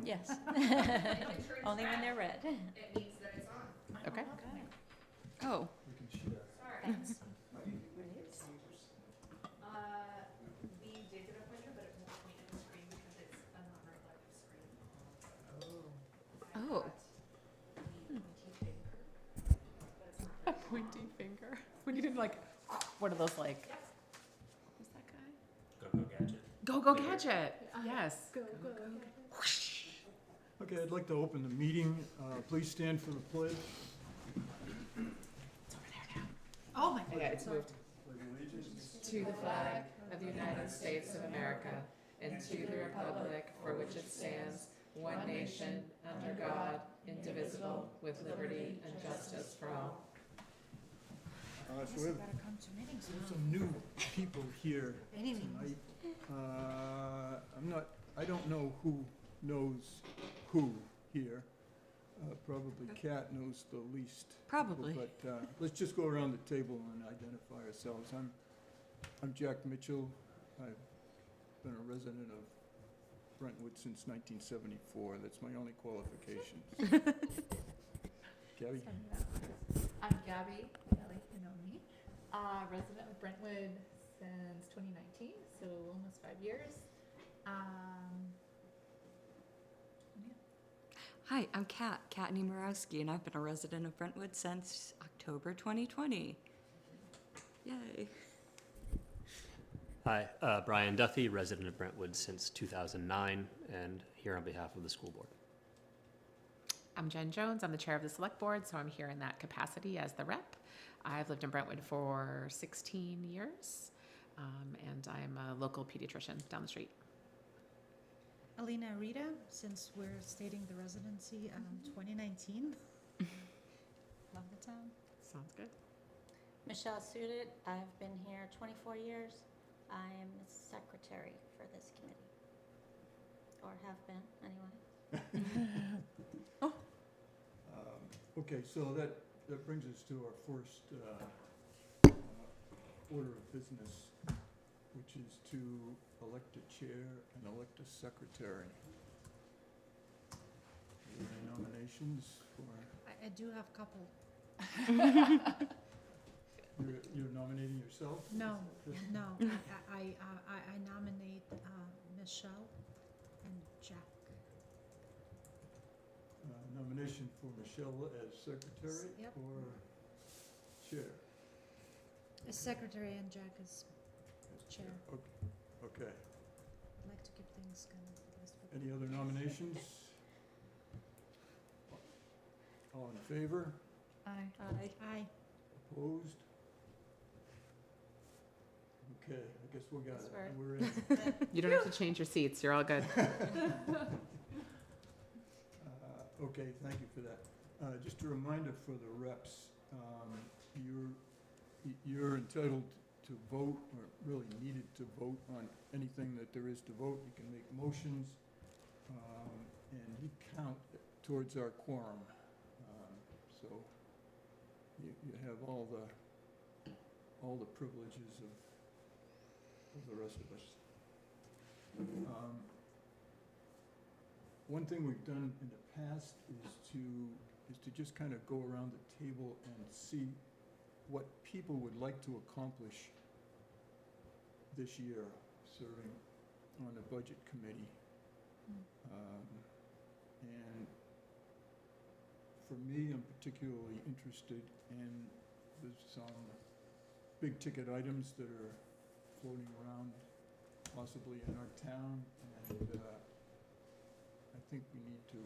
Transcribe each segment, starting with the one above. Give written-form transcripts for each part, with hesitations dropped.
Yes. If it turns Only when red, they're red. it means that it's on. Okay. Okay. Oh, We can share. Sorry. Thanks. We did get a pointer, but it won't point at the screen because it's a non-reflective screen. Oh. I've got the pointy finger, but it's not A very pointy long. finger. We needed like, what are those like? Yep. Who's that guy? Go Gadget. Go Gadget. Yes. Go. Okay, I'd like to open the meeting. Please stand for the pledge. It's over there now. Oh my Yeah, it's moved. Pledge allegiance To the flag of the United States of America and to the republic for which it stands, one nation, under God, indivisible, with liberty and justice for all. So we have some new people here tonight. I don't know who knows who here. Probably Kat knows the least. Probably. But let's just go around the table and identify ourselves. I'm Jack Mitchell. I've been a resident of Brentwood since 1974. That's my only qualification. Gabby? I'm Gabby, Kelly, you know me. Resident of Brentwood since 2019, so almost 5 years. Hi, I'm Kat Niemirowski, and I've been a resident of Brentwood since October 2020. Yay. Hi, Brian Duffy, resident of Brentwood since 2009, and here on behalf of the school board. I'm Jen Jones. I'm the chair of the select board, so I'm here in that capacity as the rep. I've lived in Brentwood for 16 years, and I'm a local pediatrician down the street. Alina Rita, since we're stating the residency, 2019. Love the town. Sounds good. Michelle Suited, I've been here 24 years. I am the secretary for this committee, or have been, anyway. Okay, so that brings us to our first order of business, which is to elect a chair and elect a secretary. Are there any nominations for, I do have a couple. you're nominating yourself? No, no. I nominate Michelle and Jack. Nomination for Michelle as secretary Yep. or chair? As secretary and Jack as As chair. Okay. I'd like to keep things kind of at least for. Any other nominations? All in favor? Aye. Aye. Opposed? Okay, I guess we got That's it. right. We're in. You don't have to change your seats. You're all good. Okay, thank you for that. Just a reminder for the reps, you're entitled to vote, or really needed to vote on anything that there is to vote. You can make motions, and you count towards our quorum. So you have all the privileges of the rest of us. One thing we've done in the past is to just kind of go around the table and see what people would like to accomplish this year serving on the budget committee. And for me, I'm particularly interested in some big ticket items that are floating around possibly in our town, and I think we need to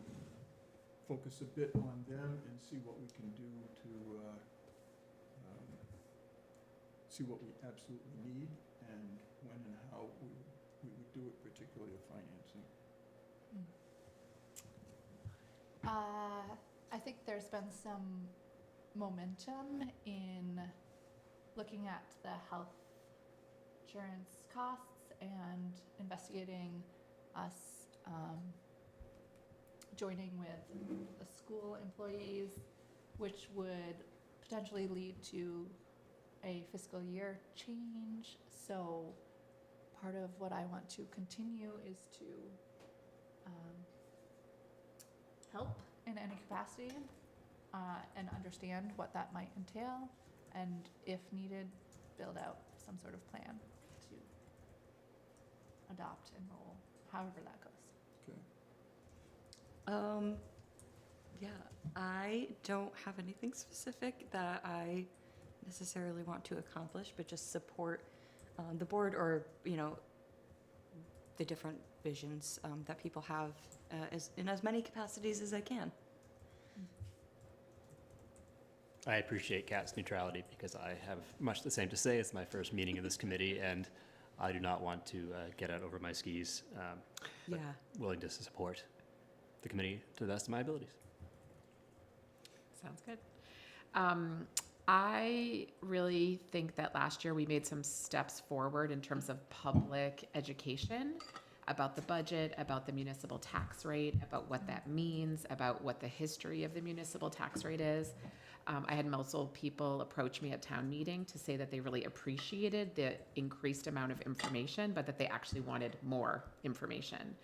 focus a bit on them and see what we can do to see what we absolutely need and when and how we would do it, particularly the financing. I think there's been some momentum in looking at the health insurance costs and investigating us joining with the school employees, which would potentially lead to a fiscal year change. So part of what I want to continue is to help in any capacity, and understand what that might entail, and if needed, build out some sort of plan to adopt, enroll, however that goes. Okay. Yeah, I don't have anything specific that I necessarily want to accomplish, but just support the board or, the different visions that people have in as many capacities as I can. I appreciate Kat's neutrality because I have much the same to say. It's my first meeting of this committee, and I do not want to get out over my skis. Yeah. Willing to support the committee to the best of my abilities. Sounds good. I really think that last year we made some steps forward in terms of public education about the budget, about the municipal tax rate, about what that means, about what the history of the municipal tax rate is. I had multiple people approach me at town meeting to say that they really appreciated the increased amount of information, but that they actually wanted more information.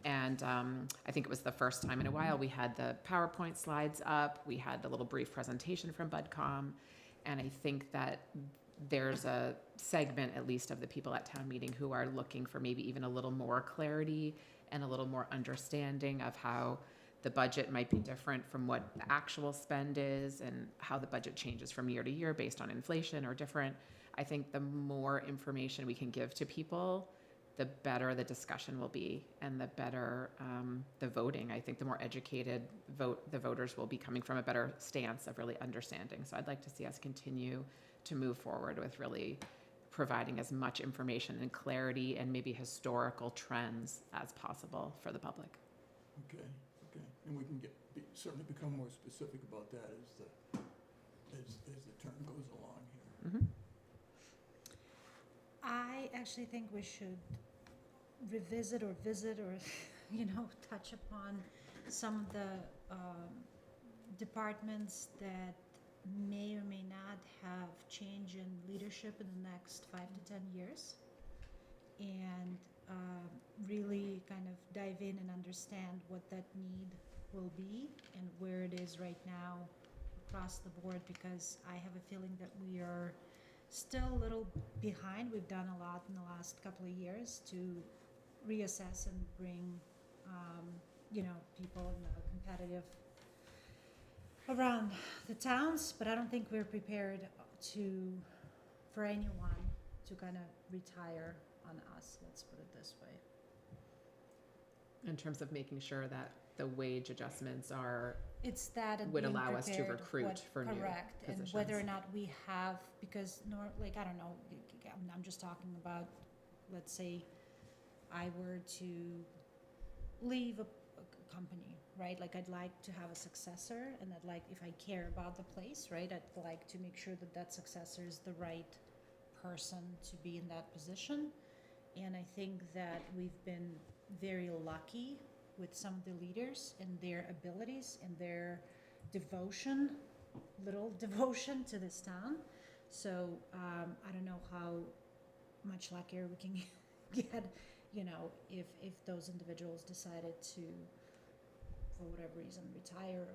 And I think it was the first time in a while we had the PowerPoint slides up, we had the little brief presentation from BudCom, and I think that there's a segment, at least, of the people at town meeting who are looking for maybe even a little more clarity and a little more understanding of how the budget might be different from what the actual spend is and how the budget changes from year to year based on inflation or different. I think the more information we can give to people, the better the discussion will be and the better the voting. I think the more educated the voters will be coming from a better stance of really understanding. So I'd like to see us continue to move forward with really providing as much information and clarity and maybe historical trends as possible for the public. Okay, and we can certainly become more specific about that as the term goes along here. Mm-hmm. I actually think we should revisit or visit or, touch upon some of the departments that may or may not have change in leadership in the next 5 to 10 years. And really kind of dive in and understand what that need will be and where it is right now across the board, because I have a feeling that we are still a little behind. We've done a lot in the last couple of years to reassess and bring, people in the competitive around the towns, but I don't think we're prepared for anyone to kind of retire on us, let's put it this way. In terms of making sure that the wage adjustments are It's that and would being allow us to prepared recruit for new correct, and positions. whether or not we have, because I don't know, I'm just talking about, let's say I were to leave a company, right? Like I'd like to have a successor, and I'd like, if I care about the place, right, I'd like to make sure that that successor is the right person to be in that position. And I think that we've been very lucky with some of the leaders and their abilities and their little devotion to this town. So I don't know how much luckier we can get, if those individuals decided to, for whatever reason, retire or,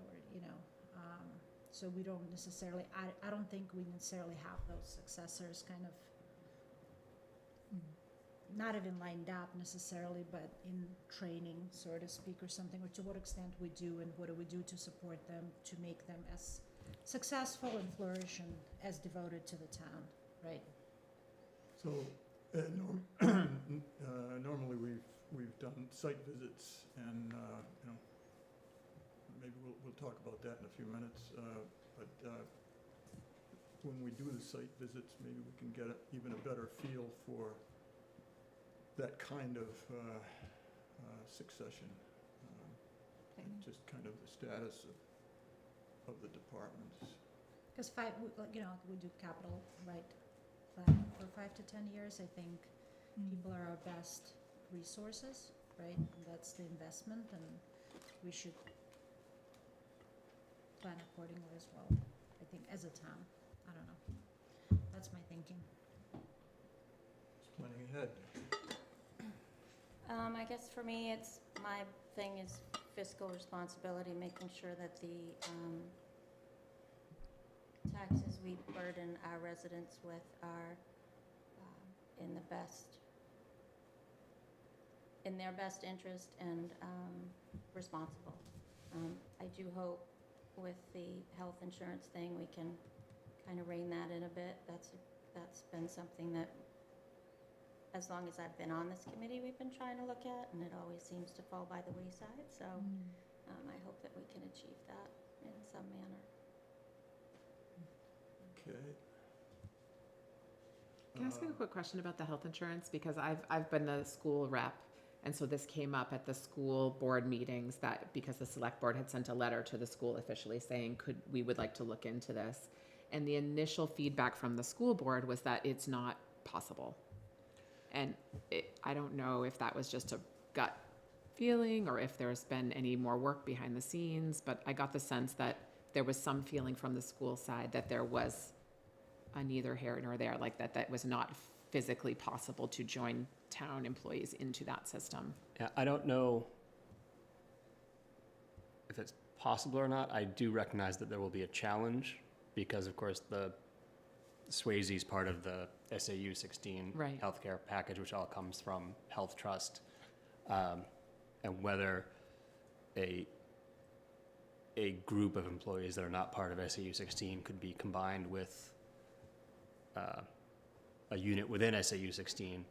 so we don't necessarily, I don't think we necessarily have those successors kind of not even lined up necessarily, but in training, so to speak, or something, or to what extent we do and what do we do to support them, to make them as successful and flourish and as devoted to the town, right? So, normally we've done site visits, and maybe we'll talk about that in a few minutes. But when we do the site visits, maybe we can get even a better feel for that kind of succession, and just kind of the status of the departments. Because we do capital, right, planning for 5 to 10 years. I think people are our best resources, right? And that's the investment, and we should plan accordingly as well, I think, as a town. I don't know. That's my thinking. Just planning ahead. I guess for me, my thing is fiscal responsibility, making sure that the taxes we burden our residents with are in their best interest and responsible. I do hope with the health insurance thing, we can kind of rein that in a bit. That's been something that, as long as I've been on this committee, we've been trying to look at, and it always seems to fall by the wayside. So I hope that we can achieve that in some manner. Okay. Can I ask you a quick question about the health insurance? Because I've been the school rep, and so this came up at the school board meetings that because the select board had sent a letter to the school officially saying we would like to look into this. And the initial feedback from the school board was that it's not possible. And I don't know if that was just a gut feeling or if there's been any more work behind the scenes, but I got the sense that there was some feeling from the school side that there was a neither here nor there, like that was not physically possible to join town employees into that system. Yeah, I don't know if it's possible or not. I do recognize that there will be a challenge because, of course, the Swayze's part of the SAU 16 Right. healthcare package, which all comes from Health Trust, and whether a group of employees that are not part of SAU 16 could be combined with a unit within SAU 16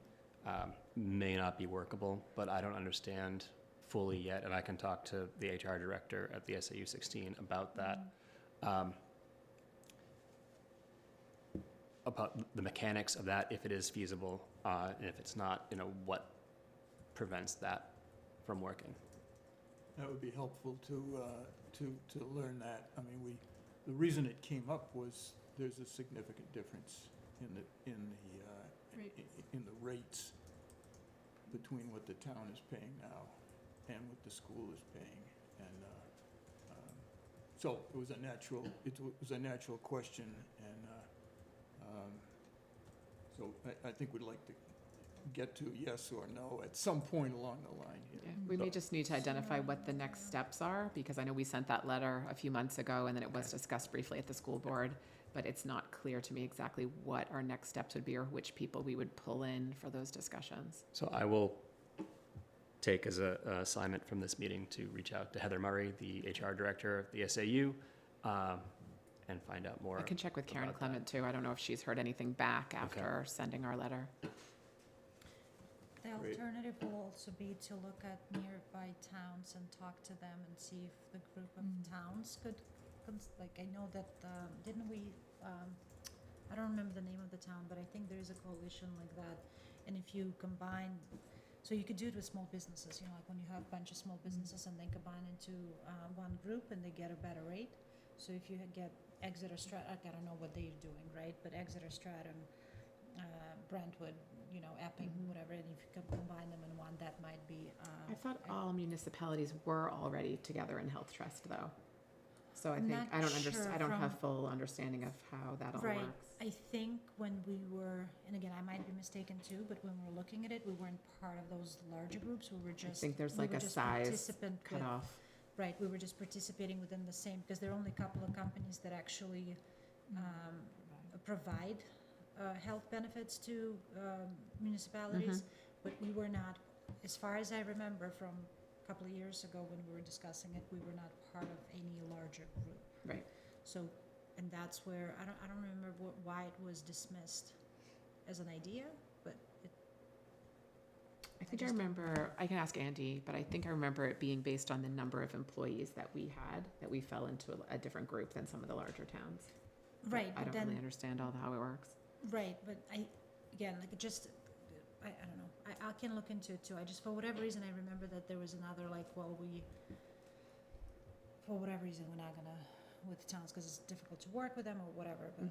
may not be workable, but I don't understand fully yet, and I can talk to the HR director at the SAU 16 about that. About the mechanics of that, if it is feasible, and if it's not, what prevents that from working. That would be helpful to learn that. I mean, the reason it came up was there's a significant difference in the rates between what the town is paying now and what the school is paying. And so it was a natural question, and so I think we'd like to get to yes or no at some point along the line here. Yeah, we may just need to identify what the next steps are, because I know we sent that letter a few months ago, and then it was discussed briefly at the school board, but it's not clear to me exactly what our next steps would be or which people we would pull in for those discussions. So I will take as an assignment from this meeting to reach out to Heather Murray, the HR director of the SAU, and find out more. I can check with Karen about Clement too. I don't know if she's heard anything back after sending our letter. The Great. alternative will also be to look at nearby towns and talk to them and see if the group of towns could, like, I know that, didn't we, I don't remember the name of the town, but I think there is a coalition like that. And if you combine, so you could do it with small businesses, like when you have a bunch of small businesses and they combine into one group and they get a better rate. So if you get Exeter Stratum, I don't know what they're doing, right? But Exeter Stratum, Brentwood, Epping, whatever, and if you can combine them in one, that might be. I thought all municipalities were already together in Health Trust though. So I think, Not I don't sure I don't have from- full understanding of how that all Right. works. I think when we were, and again, I might be mistaken too, but when we were looking at it, we weren't part of those larger groups. We were I just. think there's we like were a just size participant with- cutoff. Right, we were just participating within the same, because there are only a couple of companies that actually provide health benefits to municipalities, but we were not, as far as I remember from a couple of years ago when we were discussing it, we were not part of any larger group. Right. So, and that's where, I don't remember why it was dismissed as an idea, but it. I think I remember, I can ask Andy, but I think I remember it being based on the number of employees that we had, that we fell into a different group than some of the larger towns. But Right, I but don't then. really understand how it works. Right, but I don't know, I can look into it too, I just, for whatever reason, I remember that there was another, for whatever reason, we're not gonna, with towns, because it's difficult to work with them or whatever, but.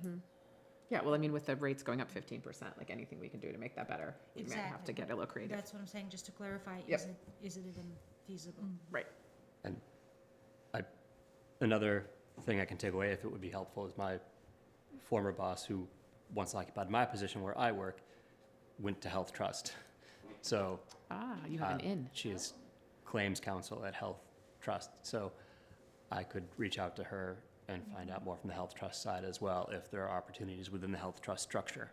Yeah, well, I mean, with the rates going up 15%, like anything we can do to make that better, we might have to Exactly. get a little creative. That's what I'm saying, just to clarify, Yep. is it even feasible? Right. And another thing I can take away, if it would be helpful, is my former boss, who once occupied my position where I work, went to Health Trust. So You have an in. she is claims counsel at Health trust. So I could reach out to her and find out more from the health trust side as well, if there are opportunities within the health trust structure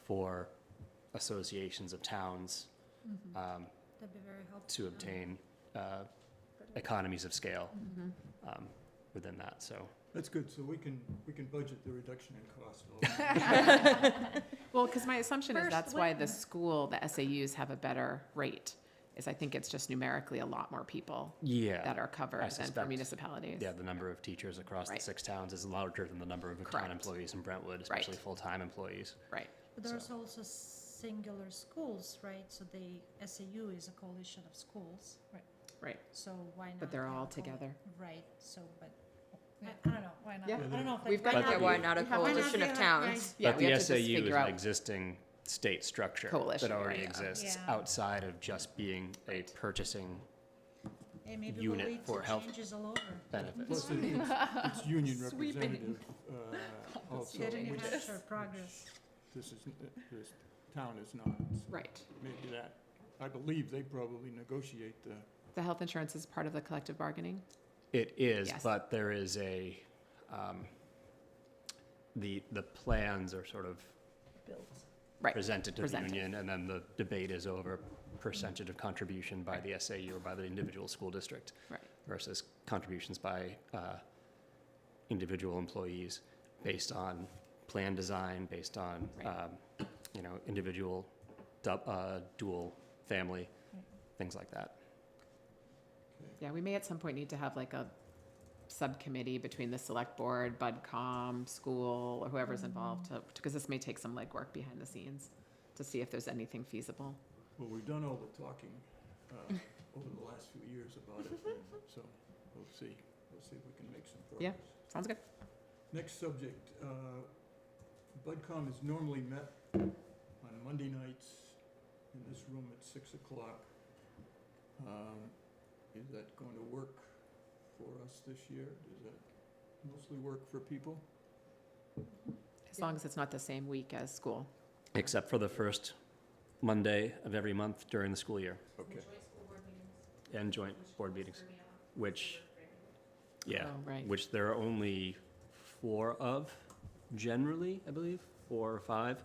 for associations of towns That'd be very helpful. to obtain economies of scale Mhm. within that, so. That's good, so we can budget the reduction in cost. a little. Well, because my assumption is First that's why the win. school, the SAUs have a better rate, is I think it's just numerically a lot more people Yeah. that are covered than for suspect. municipalities. Yeah, the number of teachers across the Right. 6 towns is larger than the number of town Correct. employees in Brentwood, especially Right. full-time employees. Right, But there's also singular schools, right? So the SAU is a coalition of schools. Right. right. So why not? But they're have all a together. Right, so, but, I Yeah. don't know, why not? Yeah. I don't know if We've that's. got But Yeah, the- why not a We have- coalition of Right. towns? Yeah, But we the have to just SAU is figure an out. existing state structure Coalition, that already yeah. exists Yeah. outside of just being a purchasing Hey, maybe we'll unit lead for to health changes all over. benefits. Plus, it's union Sweeping. representative also, Here in New which Hampshire, progress. this town is not. So Right. maybe that, I believe they probably negotiate the, The health insurance is part of the collective bargaining? It is, Yes. but there is the plans are sort of Right. presented to the Presented. union, and then the debate is over percentage of contribution by the SAU or by the individual school district Right. versus contributions by individual employees based on plan design, based on, Right. individual dual family, things like that. Yeah, we may at some point need to have like a subcommittee between the select board, BudCom, school, or whoever's involved, because this may take some legwork behind the scenes to see if there's anything feasible. well, we've done all the talking over the last few years about it, and so we'll see if we can make some Yeah. progress. Sounds good. Next subject, BudCom is normally met on Monday nights in this room at 6 o'clock. Is that going to work for us this year? Does that mostly work for people? As long as it's not the same week as school. Except for the first Monday of every month during the school year, Okay. Joint school board meetings. and joint board meetings, which, yeah, Oh, right. which there are only 4 of generally, I believe, 4 or 5.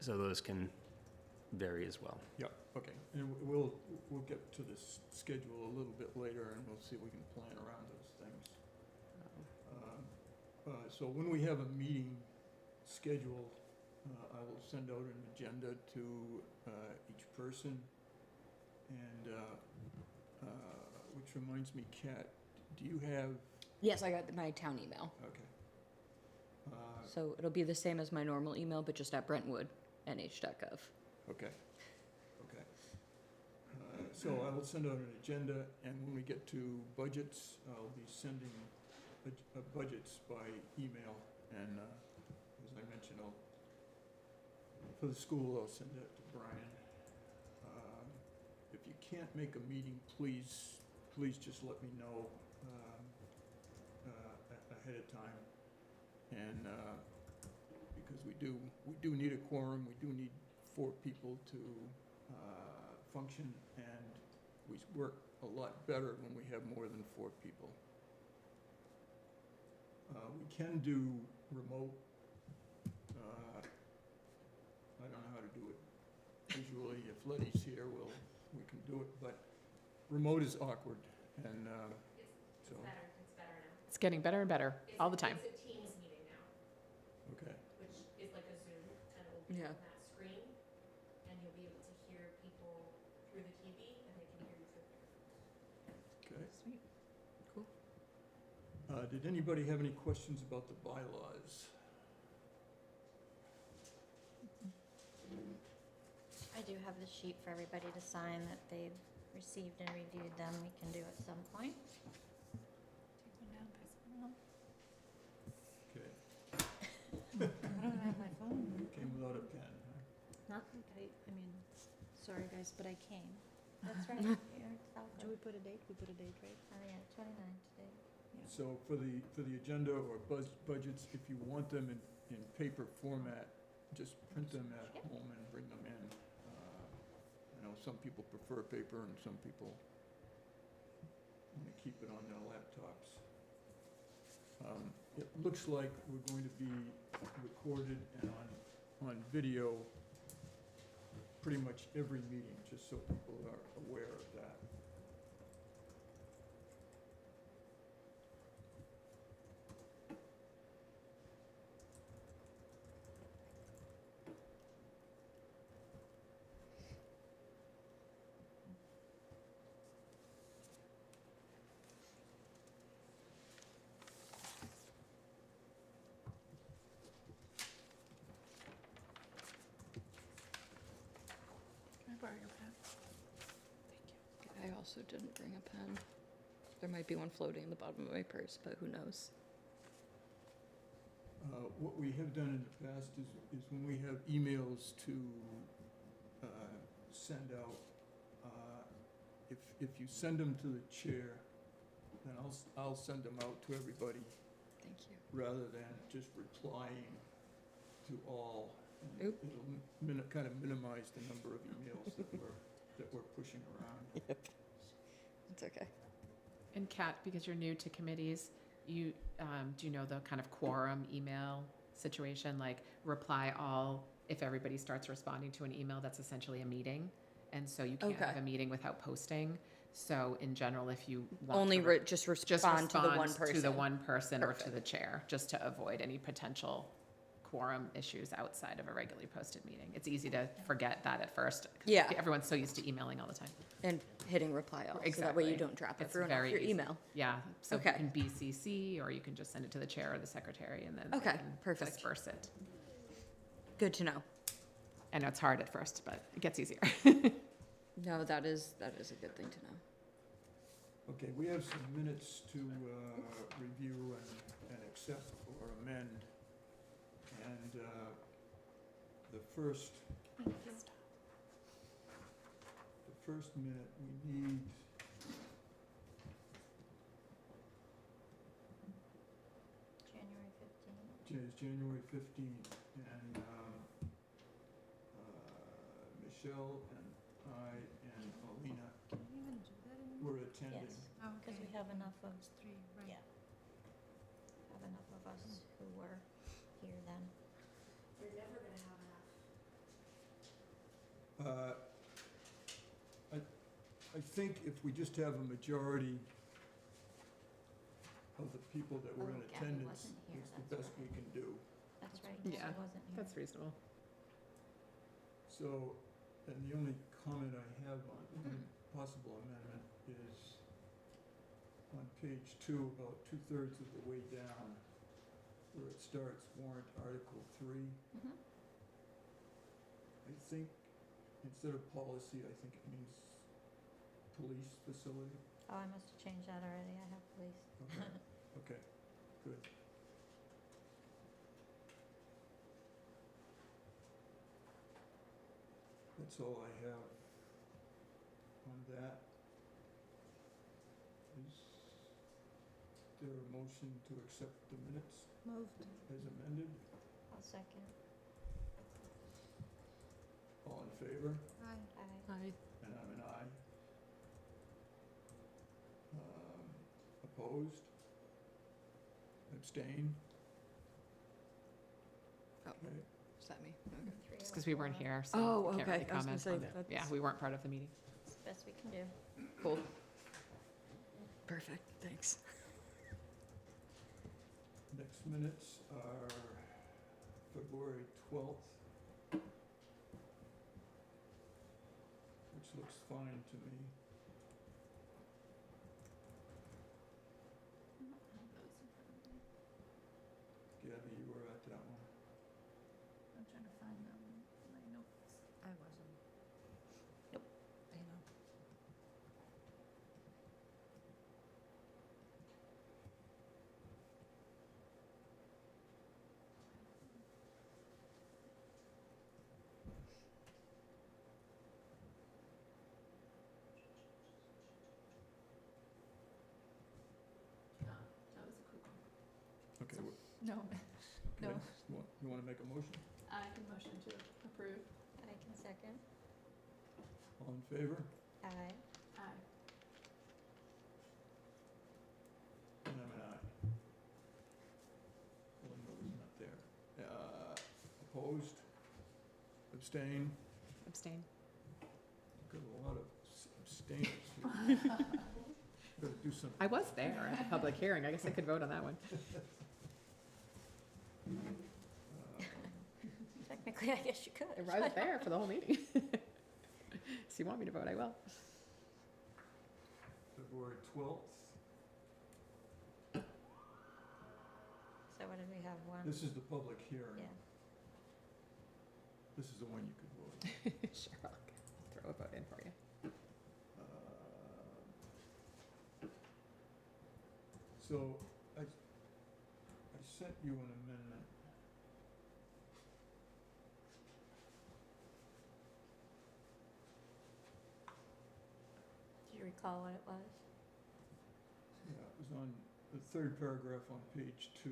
So those can vary as well. Yeah, okay. And we'll get to this schedule a little bit later, and we'll see if we can plan around those things. So when we have a meeting scheduled, I will send out an agenda to each person. And, which reminds me, Kat, do you have, Yes, I got my town email. okay. So it'll be the same as my normal email, but just at brentwood.nh.gov. Okay, okay. So I will send out an agenda, and when we get to budgets, I'll be sending budgets by email, and as I mentioned, for the school, I'll send that to Brian. If you can't make a meeting, please just let me know ahead of time, and because we do need a quorum, we do need 4 people to function, and we work a lot better when we have more than 4 people. We can do remote. I don't know how to do it visually. If Letty's here, we can do it, but remote is awkward, and so, It's better now. It's getting better and better all the time. It's a Teams meeting now, okay. which is like a Zoom, and it'll be Yeah. on that screen, and you'll be able to hear people through the TV, and they can hear you through the Okay. Sweet. Cool. Did anybody have any questions about the bylaws? I do have the sheet for everybody to sign that they've received and reviewed them. We can do at some point. Okay, I don't have my phone. came without a pen, huh? Not, I mean, sorry guys, but I came. That's right. You're all Do good. we put a date? We put a date, right? Oh, yeah, 29 today. So for the agenda or budgets, if you want them in paper format, just print them at home and bring them in. And know, some people prefer paper and some people want to keep it on their laptops. It looks like we're going to be recorded and on video pretty much every meeting, just so people are aware of that. Can I borrow your pen? I also didn't bring a pen. There might be one floating in the bottom of my purse, but who knows? What we have done in the past is when we have emails to send out, if you send them to the chair, then I'll send them out to everybody Thank you. rather than just replying to all. And Oop. It'll kind of minimize the number of emails that we're pushing around. It's okay. And Kat, because you're new to committees, you, do you know the kind of quorum email situation? Like reply all, if everybody starts responding to an email, that's essentially a meeting. And so you can't have Okay. a meeting without posting. So in general, if you want Only to just just respond to the one respond person. to the one person or to Perfect. the chair, just to avoid any potential quorum issues outside of a regularly posted meeting. It's easy to forget that at first. 'Cause Yeah. Everyone's so used to emailing all the time. And hitting reply all, so that way you Exactly. don't drop It's everyone off very your easy. email. Yeah, so you Okay. can BCC, or you can just send it to the chair or the secretary, and then they Okay, can perfect. disperse it. Good to know. I know it's hard at first, but it gets easier. No, that is a good thing to know. Okay, we have some minutes to review and accept or amend. And the first minute we need January 15th. is January 15th, and Michelle and I and Alina Can we even do that anymore? were attending. Yes, Oh, because okay. we have enough of, It's 3, right. yeah, have enough of us who were here then. You're never gonna have enough. I think if we just have a majority of the people that were Oh, in Gabby attendance, wasn't here, is the that's best we can do. That's right, Yeah, I wasn't here. That's reasonable. So, and the only comment I have on any possible amendment is on page 2, about 2/3 of the way down, where it starts warrant Article 3. Mhm. I think, instead of policy, I think it means police facility. Oh, I must have changed that already, I have police. Okay, okay, good. That's all I have on that. Is there a motion to accept the minutes Moved. as amended? I'll second. All in favor? Aye. Aye. And I'm an aye. Opposed? Abstain? Oh. Okay, Is that me? Okay. Just because we weren't here, so Oh, we can't okay. really I was gonna comment say on it. Yeah, that's- we weren't part of the meeting. It's the best we can do. Cool. Perfect, thanks. next minutes are February 12th, which looks fine to me. Gabby, you were at that one. I'm trying to find them in my notes. I wasn't. Nope. I know. That was a quick one. Okay, No, no. okay. You want to make a motion? I can motion to approve. I can second. All in favor? Aye. Aye. And I'm an aye. Linda was not there. Opposed? Abstain? Abstain. Got a lot of abstainers here. Gotta do something. I was there at the public hearing. I guess I could vote on that one. Technically, I guess you could. I was there for the whole meeting. So you want me to vote, I will. February 12th. So what did we have, one? This is the public hearing. Yeah. This is the one you could vote on. Sure, I'll throw a vote in for you. So I sent you an amendment. Do you recall what it was? Yeah, it was on the third paragraph on page 2.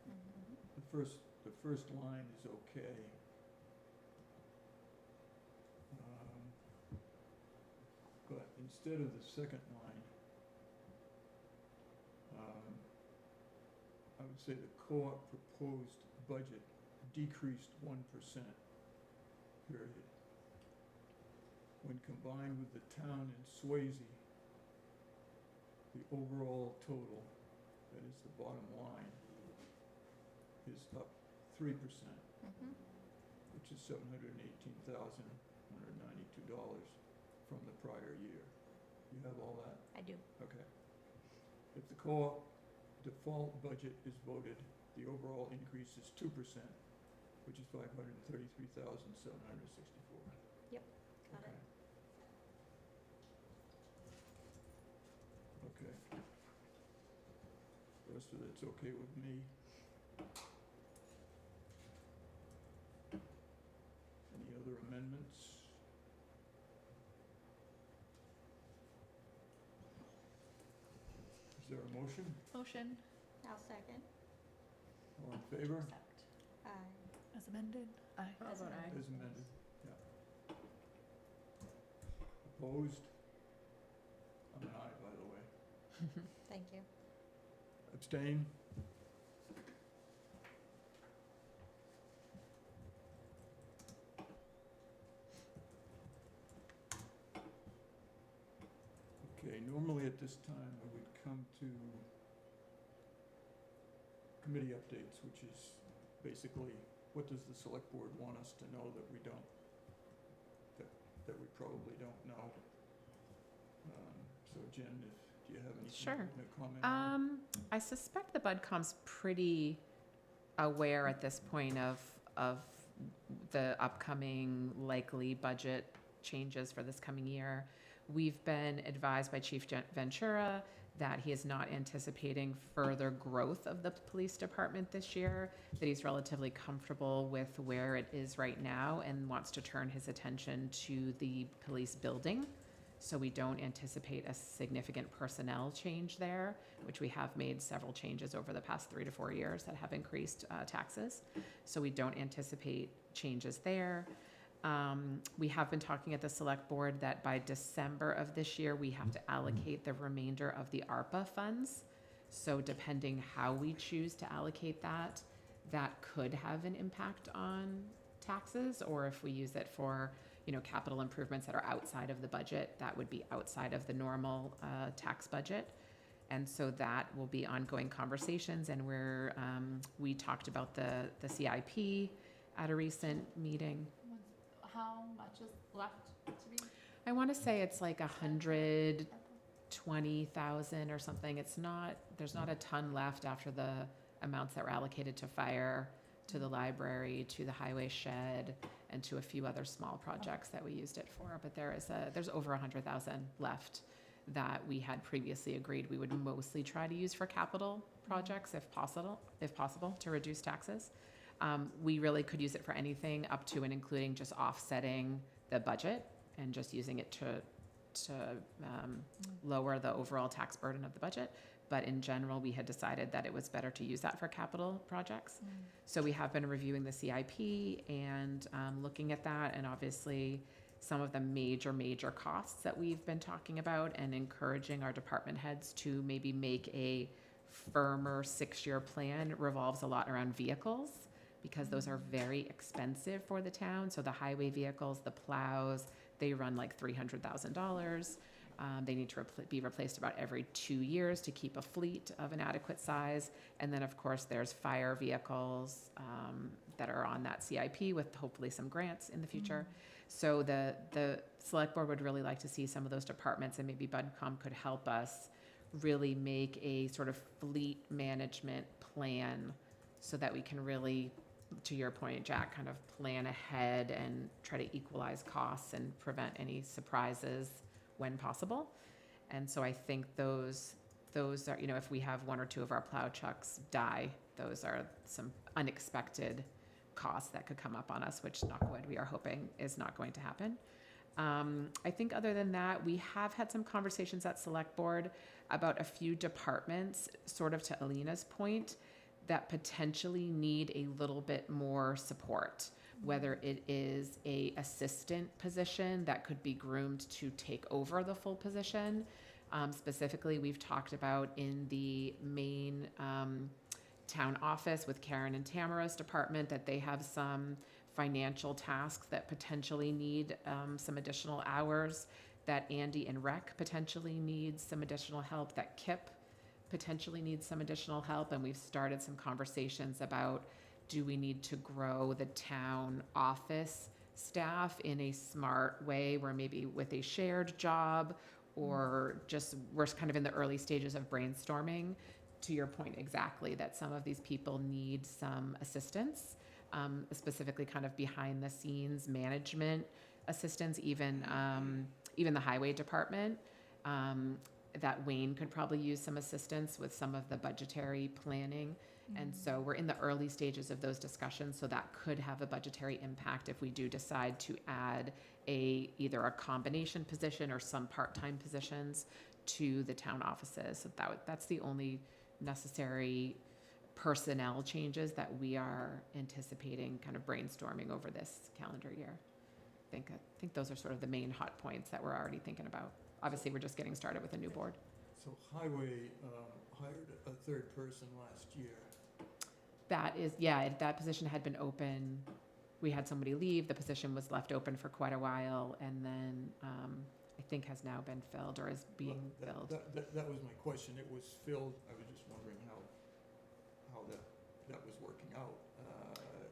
Mm-hmm. The first line is okay. But instead of the second line, I would say the co-op proposed budget decreased 1%, period. When combined with the town and Swayze, the overall total, that is the bottom line, is up 3%, Mm-hmm. which is $718,192 from the prior year. You have all that? I do. Okay. If the co-op default budget is voted, the overall increase is 2%, which is $533,764. Got it. Okay. The rest of it's okay with me. Any other amendments? Is there a motion? Motion. I'll second. All in favor? Accept. Aye. As amended. Aye. I'll vote aye. As amended, yeah. Opposed? I'm an aye, by the way. Thank you. Abstain? Okay, normally at this time, we would come to committee updates, which is basically, what does the select board want us to know that we don't, that we probably don't know? So Jen, do you have anything Sure. to comment on? I suspect the BudCom's pretty aware at this point of the upcoming likely budget changes for this coming year. We've been advised by Chief Ventura that he is not anticipating further growth of the police department this year, that he's relatively comfortable with where it is right now and wants to turn his attention to the police building. So we don't anticipate a significant personnel change there, which we have made several changes over the past 3 to 4 years that have increased taxes. So we don't anticipate changes there. We have been talking at the select board that by December of this year, we have to allocate the remainder of the ARPA funds. So depending how we choose to allocate that, that could have an impact on taxes, or if we use it for capital improvements that are outside of the budget, that would be outside of the normal tax budget. And so that will be ongoing conversations, and we talked about the CIP at a recent meeting. How much is left to be? I want to say it's like 120,000 or something. There's not a ton left after the amounts that were allocated to fire, to the library, to the highway shed, and to a few other small projects that we used it for. But there's over 100,000 left that we had previously agreed we would mostly try to use for capital projects if possible, to reduce taxes. We really could use it for anything up to and including just offsetting the budget and just using it to lower the overall tax burden of the budget. But in general, we had decided that it was better to use that for capital projects. So we have been reviewing the CIP and looking at that, and obviously some of the major costs that we've been talking about, and encouraging our department heads to maybe make a firmer 6-year plan revolves a lot around vehicles, because those are very expensive for the town. So the highway vehicles, the plows, they run like $300,000. They need to be replaced about every 2 years to keep a fleet of an adequate size. And then, of course, there's fire vehicles that are on that CIP with hopefully some grants in the future. So the select board would really like to see some of those departments, and maybe BudCom could help us really make a sort of fleet management plan so that we can really, to your point, Jack, kind of plan ahead and try to equalize costs and prevent any surprises when possible. And so I think those are, you know, if we have 1 or 2 of our plow trucks die, those are some unexpected costs that could come up on us, which, knock wood, we are hoping is not going to happen. I think other than that, we have had some conversations at Select Board about a few departments, sort of to Alina's point, that potentially need a little bit more support, whether it is a assistant position that could be groomed to take over the full position. Specifically, we've talked about in the main town office with Karen and Tamara's department that they have some financial tasks that potentially need some additional hours, that Andy and Rec potentially needs some additional help, that Kip potentially needs some additional help. And we've started some conversations about, do we need to grow the town office staff in a smart way, where maybe with a shared job, or just, we're kind of in the early stages of brainstorming. To your point exactly, that some of these people need some assistance, specifically kind of behind the scenes management assistance, even the highway department, that Wayne could probably use some assistance with some of the budgetary planning. And so we're in the early stages of those discussions, so that could have a budgetary impact if we do decide to add either a combination position or some part-time positions to the town offices. So that's the only necessary personnel changes that we are anticipating kind of brainstorming over this calendar year. I think those are sort of the main hot points that we're already thinking about. Obviously, we're just getting started with a new board. So highway hired a third person last year. That is, yeah, that position had been open. We had somebody leave. The position was left open for quite a while, and then I think has now been filled or is being filled. That was my question. It was filled. I was just wondering how that was working out.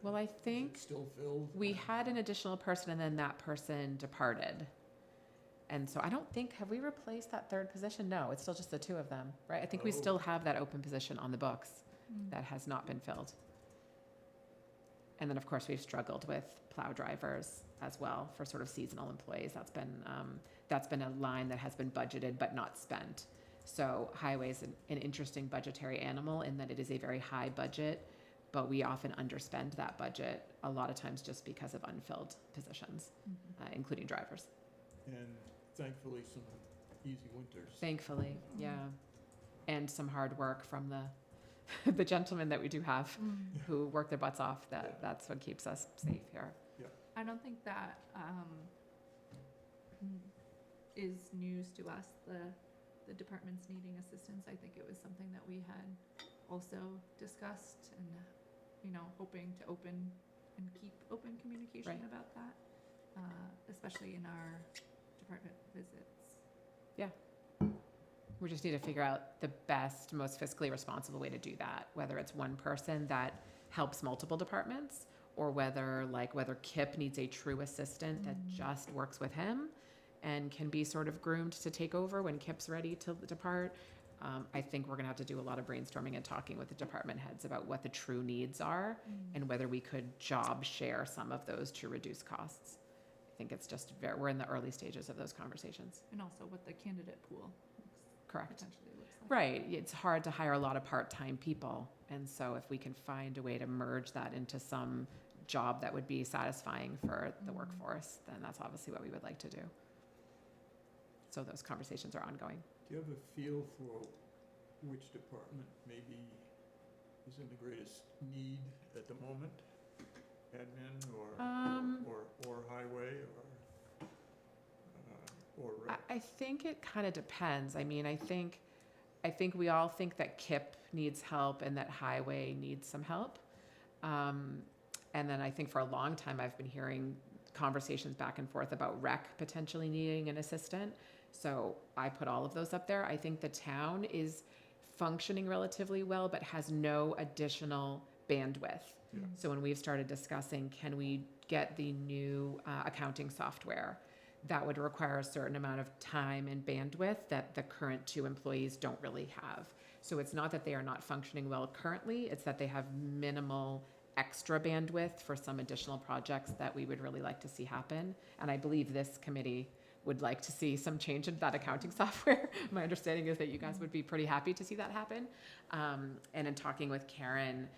Well, I Is think it still filled? we had an additional person, and then that person departed. And so I don't think, have we replaced that third position? No, it's still just the 2 of them, right? I think we still have that open position on the books that has not been filled. And then, of course, we've struggled with plow drivers as well for sort of seasonal employees. That's been a line that has been budgeted but not spent. So highway is an interesting budgetary animal in that it is a very high budget, but we often underspend that budget a lot of times just because of unfilled positions, including drivers. And thankfully, some easy winters. Thankfully, yeah. And some hard work from the gentlemen that we do have who work their butts off. That's what keeps us safe here. I don't think that is news to us, the departments needing assistance. I think it was something that we had also discussed and, hoping to open and keep open communication Right. about that, especially in our department visits. We just need to figure out the best, most fiscally responsible way to do that, whether it's one person that helps multiple departments, or whether Kip needs a true assistant that just works with him and can be sort of groomed to take over when Kip's ready to depart. I think we're gonna have to do a lot of brainstorming and talking with the department heads about what the true needs are and whether we could job share some of those to reduce costs. I think it's just we're in the early stages of those conversations. And also what the candidate pool Correct. potentially looks like. Right. It's hard to hire a lot of part-time people. And so if we can find a way to merge that into some job that would be satisfying for the workforce, then that's obviously what we would like to do. So those conversations are ongoing. Do you have a feel for which department maybe is in the greatest need at the moment? Admin or highway or rec? I think it kind of depends. I mean, I think we all think that KIP needs help and that highway needs some help. And then I think for a long time, I've been hearing conversations back and forth about rec potentially needing an assistant. So I put all of those up there. I think the town is functioning relatively well, but has no additional bandwidth. Yeah. So when we've started discussing, can we get the new accounting software, that would require a certain amount of time and bandwidth that the current 2 employees don't really have. So it's not that they are not functioning well currently, it's that they have minimal extra bandwidth for some additional projects that we would really like to see happen. And I believe this committee would like to see some change in that accounting software. My understanding is that you guys would be pretty happy to see that happen. And in talking with Karen,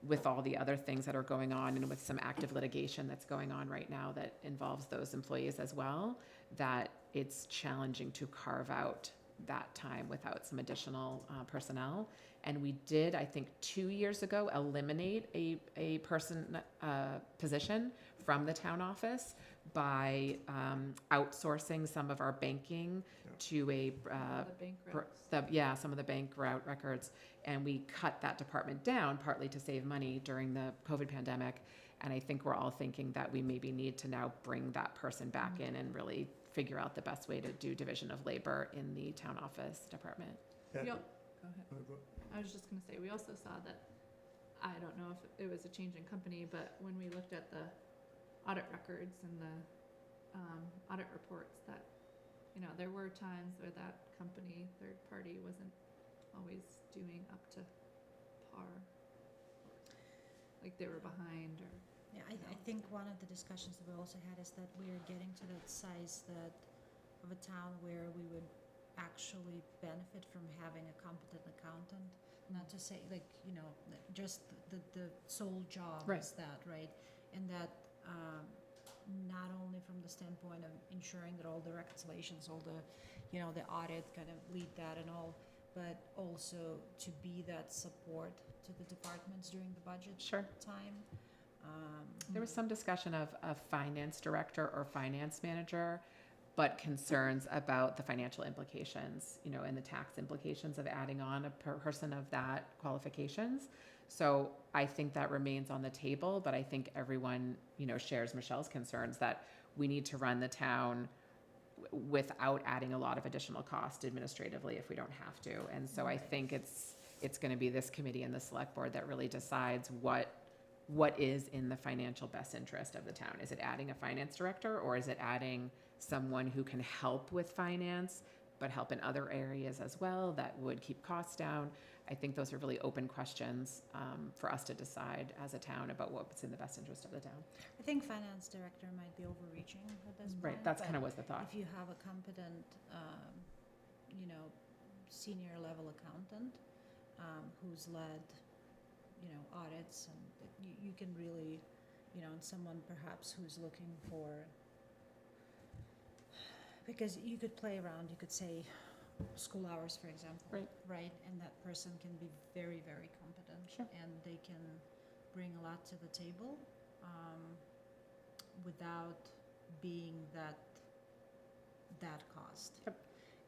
with all the other things that are going on and with some active litigation that's going on right now that involves those employees as well, that it's challenging to carve out that time without some additional personnel. And we did, I think 2 years ago, eliminate a position from the town office by outsourcing some of our banking to a The bank recs. some of the bank route records, and we cut that department down partly to save money during the COVID pandemic. And I think we're all thinking that we maybe need to now bring that person back in and really figure out the best way to do division of labor in the town office department. Go ahead. Go. I was just gonna say, we also saw that, I don't know if it was a change in company, but when we looked at the audit records and the audit reports, that, you know, there were times where that company, third party, wasn't always doing up to par. Like they were behind or. Yeah, I think one of the discussions that we also had is that we're getting to that size that of a town where we would actually benefit from having a competent accountant. Not to say like, you know, just the sole job Right. is that, right? And that not only from the standpoint of ensuring that all the reconciliations, all the, you know, the audit kind of lead that and all, but also to be that support to the departments during the budget Sure. time. There was some discussion of a finance director or finance manager, but concerns about the financial implications, you know, and the tax implications of adding on a person of that qualifications. So I think that remains on the table, but I think everyone, you know, shares Michelle's concerns that we need to run the town without adding a lot of additional cost administratively if we don't have to. And so I think it's going to be this committee and the select board that really decides what is in the financial best interest of the town. Is it adding a finance director, or is it adding someone who can help with finance, but help in other areas as well that would keep costs down? I think those are really open questions for us to decide as a town about what's in the best interest of the town. I think finance director might be overreaching at this point. Right, that's but kind of was the thought. If you have a competent, you know, senior level accountant who's led, you know, audits, and you can really, you know, and someone perhaps who's looking for, because you could play around, you could say school hours, for example. Right. And that person can be very, very competent. Sure. And they can bring a lot to the table without being that cost. Yep.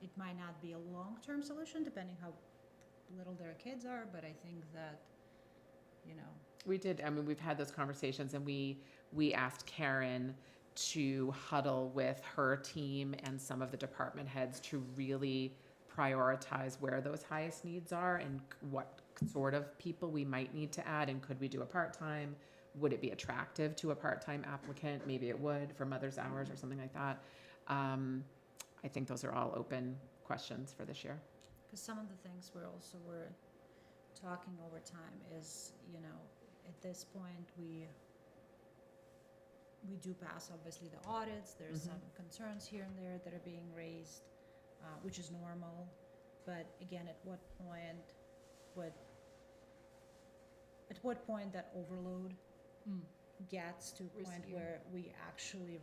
It might not be a long-term solution, depending how little their kids are, but I think that, you know. We did, I mean, we've had those conversations, and we asked Karen to huddle with her team and some of the department heads to really prioritize where those highest needs are and what sort of people we might need to add, and could we do a part-time? Would it be attractive to a part-time applicant? Maybe it would for mother's hours or something like that. I think those are all open questions for this year. Because some of the things we're talking over time is, you know, at this point, we do pass, obviously, the audits. There's some concerns here and there that are being raised, which is normal. But again, at what point that overload gets to a point Riskier. where we actually,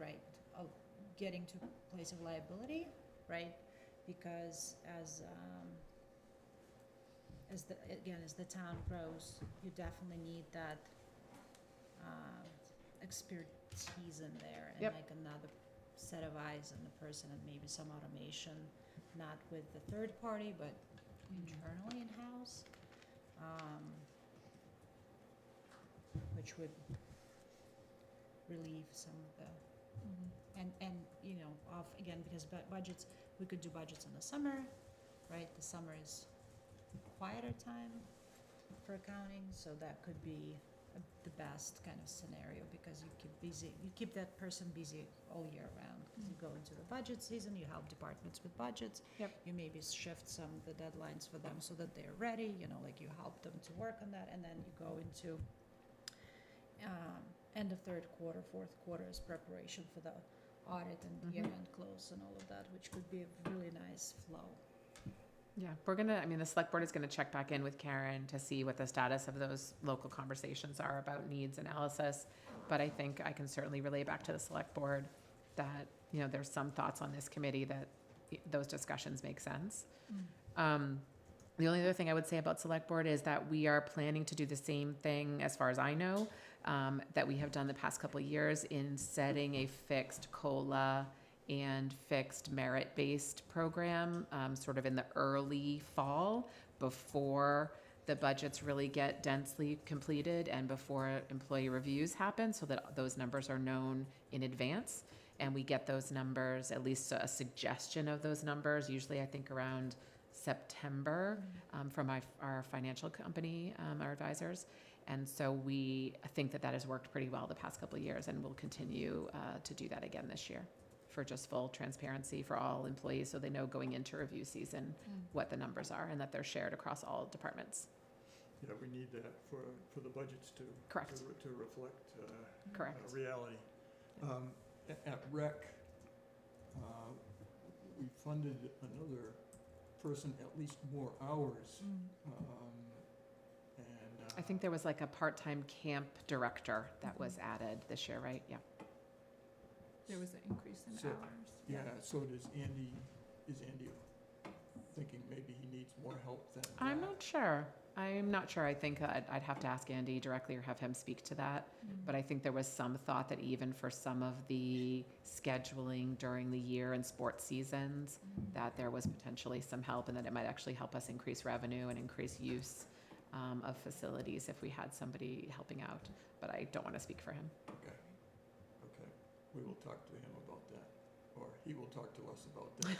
getting to a place of liability, right? Because as as the town grows, you definitely need that, expertise in there. And Yep. like another set of eyes on the person, and maybe some automation, not with the third party, but internally in-house. Which would relieve some of the, and, you know, again, because budgets, we could do budgets in the summer, right? The summer is quieter time for accounting, so that could be the best kind of scenario, because you keep that person busy all year round. Because you go into the budget season, you help departments with budgets. Yep. You maybe shift some of the deadlines for them so that they're ready, you know, like you help them to work on that, and then you go into end of third quarter, fourth quarter is preparation for the audit and year-end close and all of that, which could be a really nice flow. Yeah, the select board is gonna check back in with Karen to see what the status of those local conversations are about needs analysis. But I think I can certainly relay back to the select board that, you know, there's some thoughts on this committee that those discussions make sense. The only other thing I would say about select board is that we are planning to do the same thing, as far as I know, that we have done the past couple of years in setting a fixed COLA and fixed merit-based program, sort of in the early fall, before the budgets really get densely completed and before employee reviews happen, so that those numbers are known in advance. And we get those numbers, at least a suggestion of those numbers, usually I think around September, from our financial company, our advisors. And so we think that has worked pretty well the past couple of years, and we'll continue to do that again this year, for just full transparency for all employees, so they know going into review season what the numbers are and that they're shared across all departments. Yeah, we need that for the budgets to. Correct. To reflect, Correct. reality. At rec, we funded another person at least more hours, and. I think there was like a part-time camp director that was added this year, right? Yeah. There was an increase in So- hours. Yeah, so is Andy thinking maybe he needs more help than that? I'm not sure. I think I'd have to ask Andy directly or have him speak to that. But I think there was some thought that even for some of the scheduling during the year and sports seasons, that there was potentially some help, and that it might actually help us increase revenue and increase use of facilities if we had somebody helping out. But I don't want to speak for him. Okay, we will talk to him about that, or he will talk to us about that.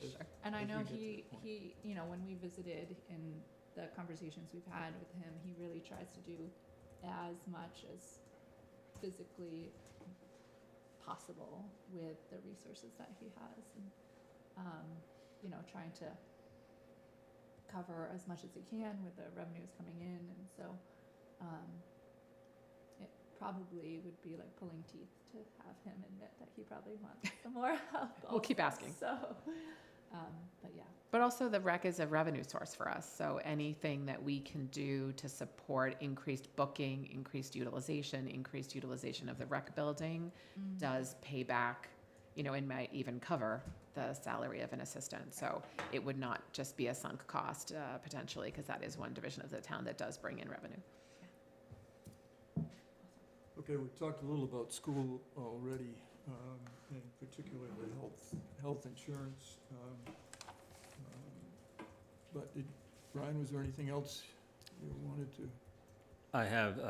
Sure. And I as know we get to he, the point. he, you know, when we visited in the conversations we've had with him, he really tries to do as much as physically possible with the resources that he has, and, you know, trying to cover as much as he can with the revenues coming in, and so, it probably would be like pulling teeth to have him admit that he probably wants some more help. We'll keep also. asking. So, but yeah. But also the rec is a revenue source for us. So anything that we can do to support increased booking, increased utilization of the rec building does pay back, you know, and might even cover the salary of an assistant. So it would not just be a sunk cost potentially, because that is one division of the town that does bring in revenue. Okay, we talked a little about school already, and particularly health insurance. But Brian, was there anything else you wanted to? I have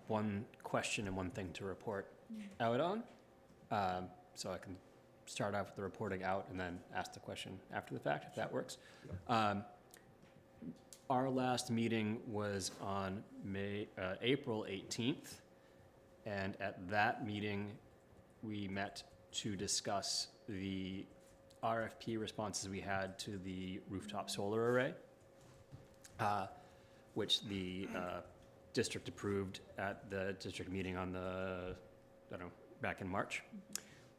one question and one thing to report out on. So I can start off with the reporting out and then ask the question after the fact, if that works. Our last meeting was on April 18th. And at that meeting, we met to discuss the RFP responses we had to the rooftop solar array, which the district approved at the district meeting on back in March.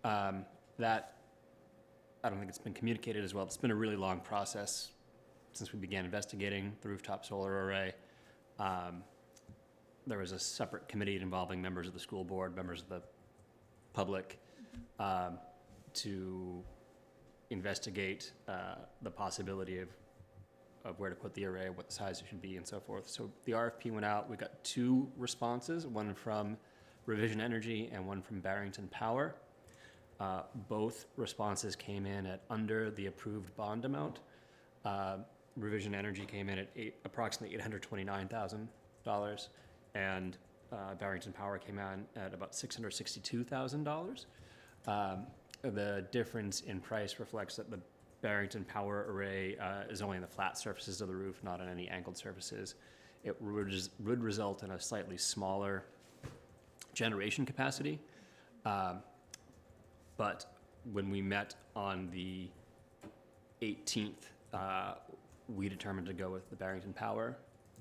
That, I don't think it's been communicated as well. It's been a really long process since we began investigating the rooftop solar array. There was a separate committee involving members of the school board, members of the public, to investigate the possibility of of where to put the array, what the size it should be, and so forth. So the RFP went out. We got 2 responses, one from Revision Energy and one from Barrington Power. Both responses came in at under the approved bond amount. Revision Energy came in at approximately $829,000, and Barrington Power came in at about $662,000. The difference in price reflects that the Barrington Power array is only on the flat surfaces of the roof, not on any angled surfaces. It would result in a slightly smaller generation capacity. But when we met on the 18th, we determined to go with the Barrington Power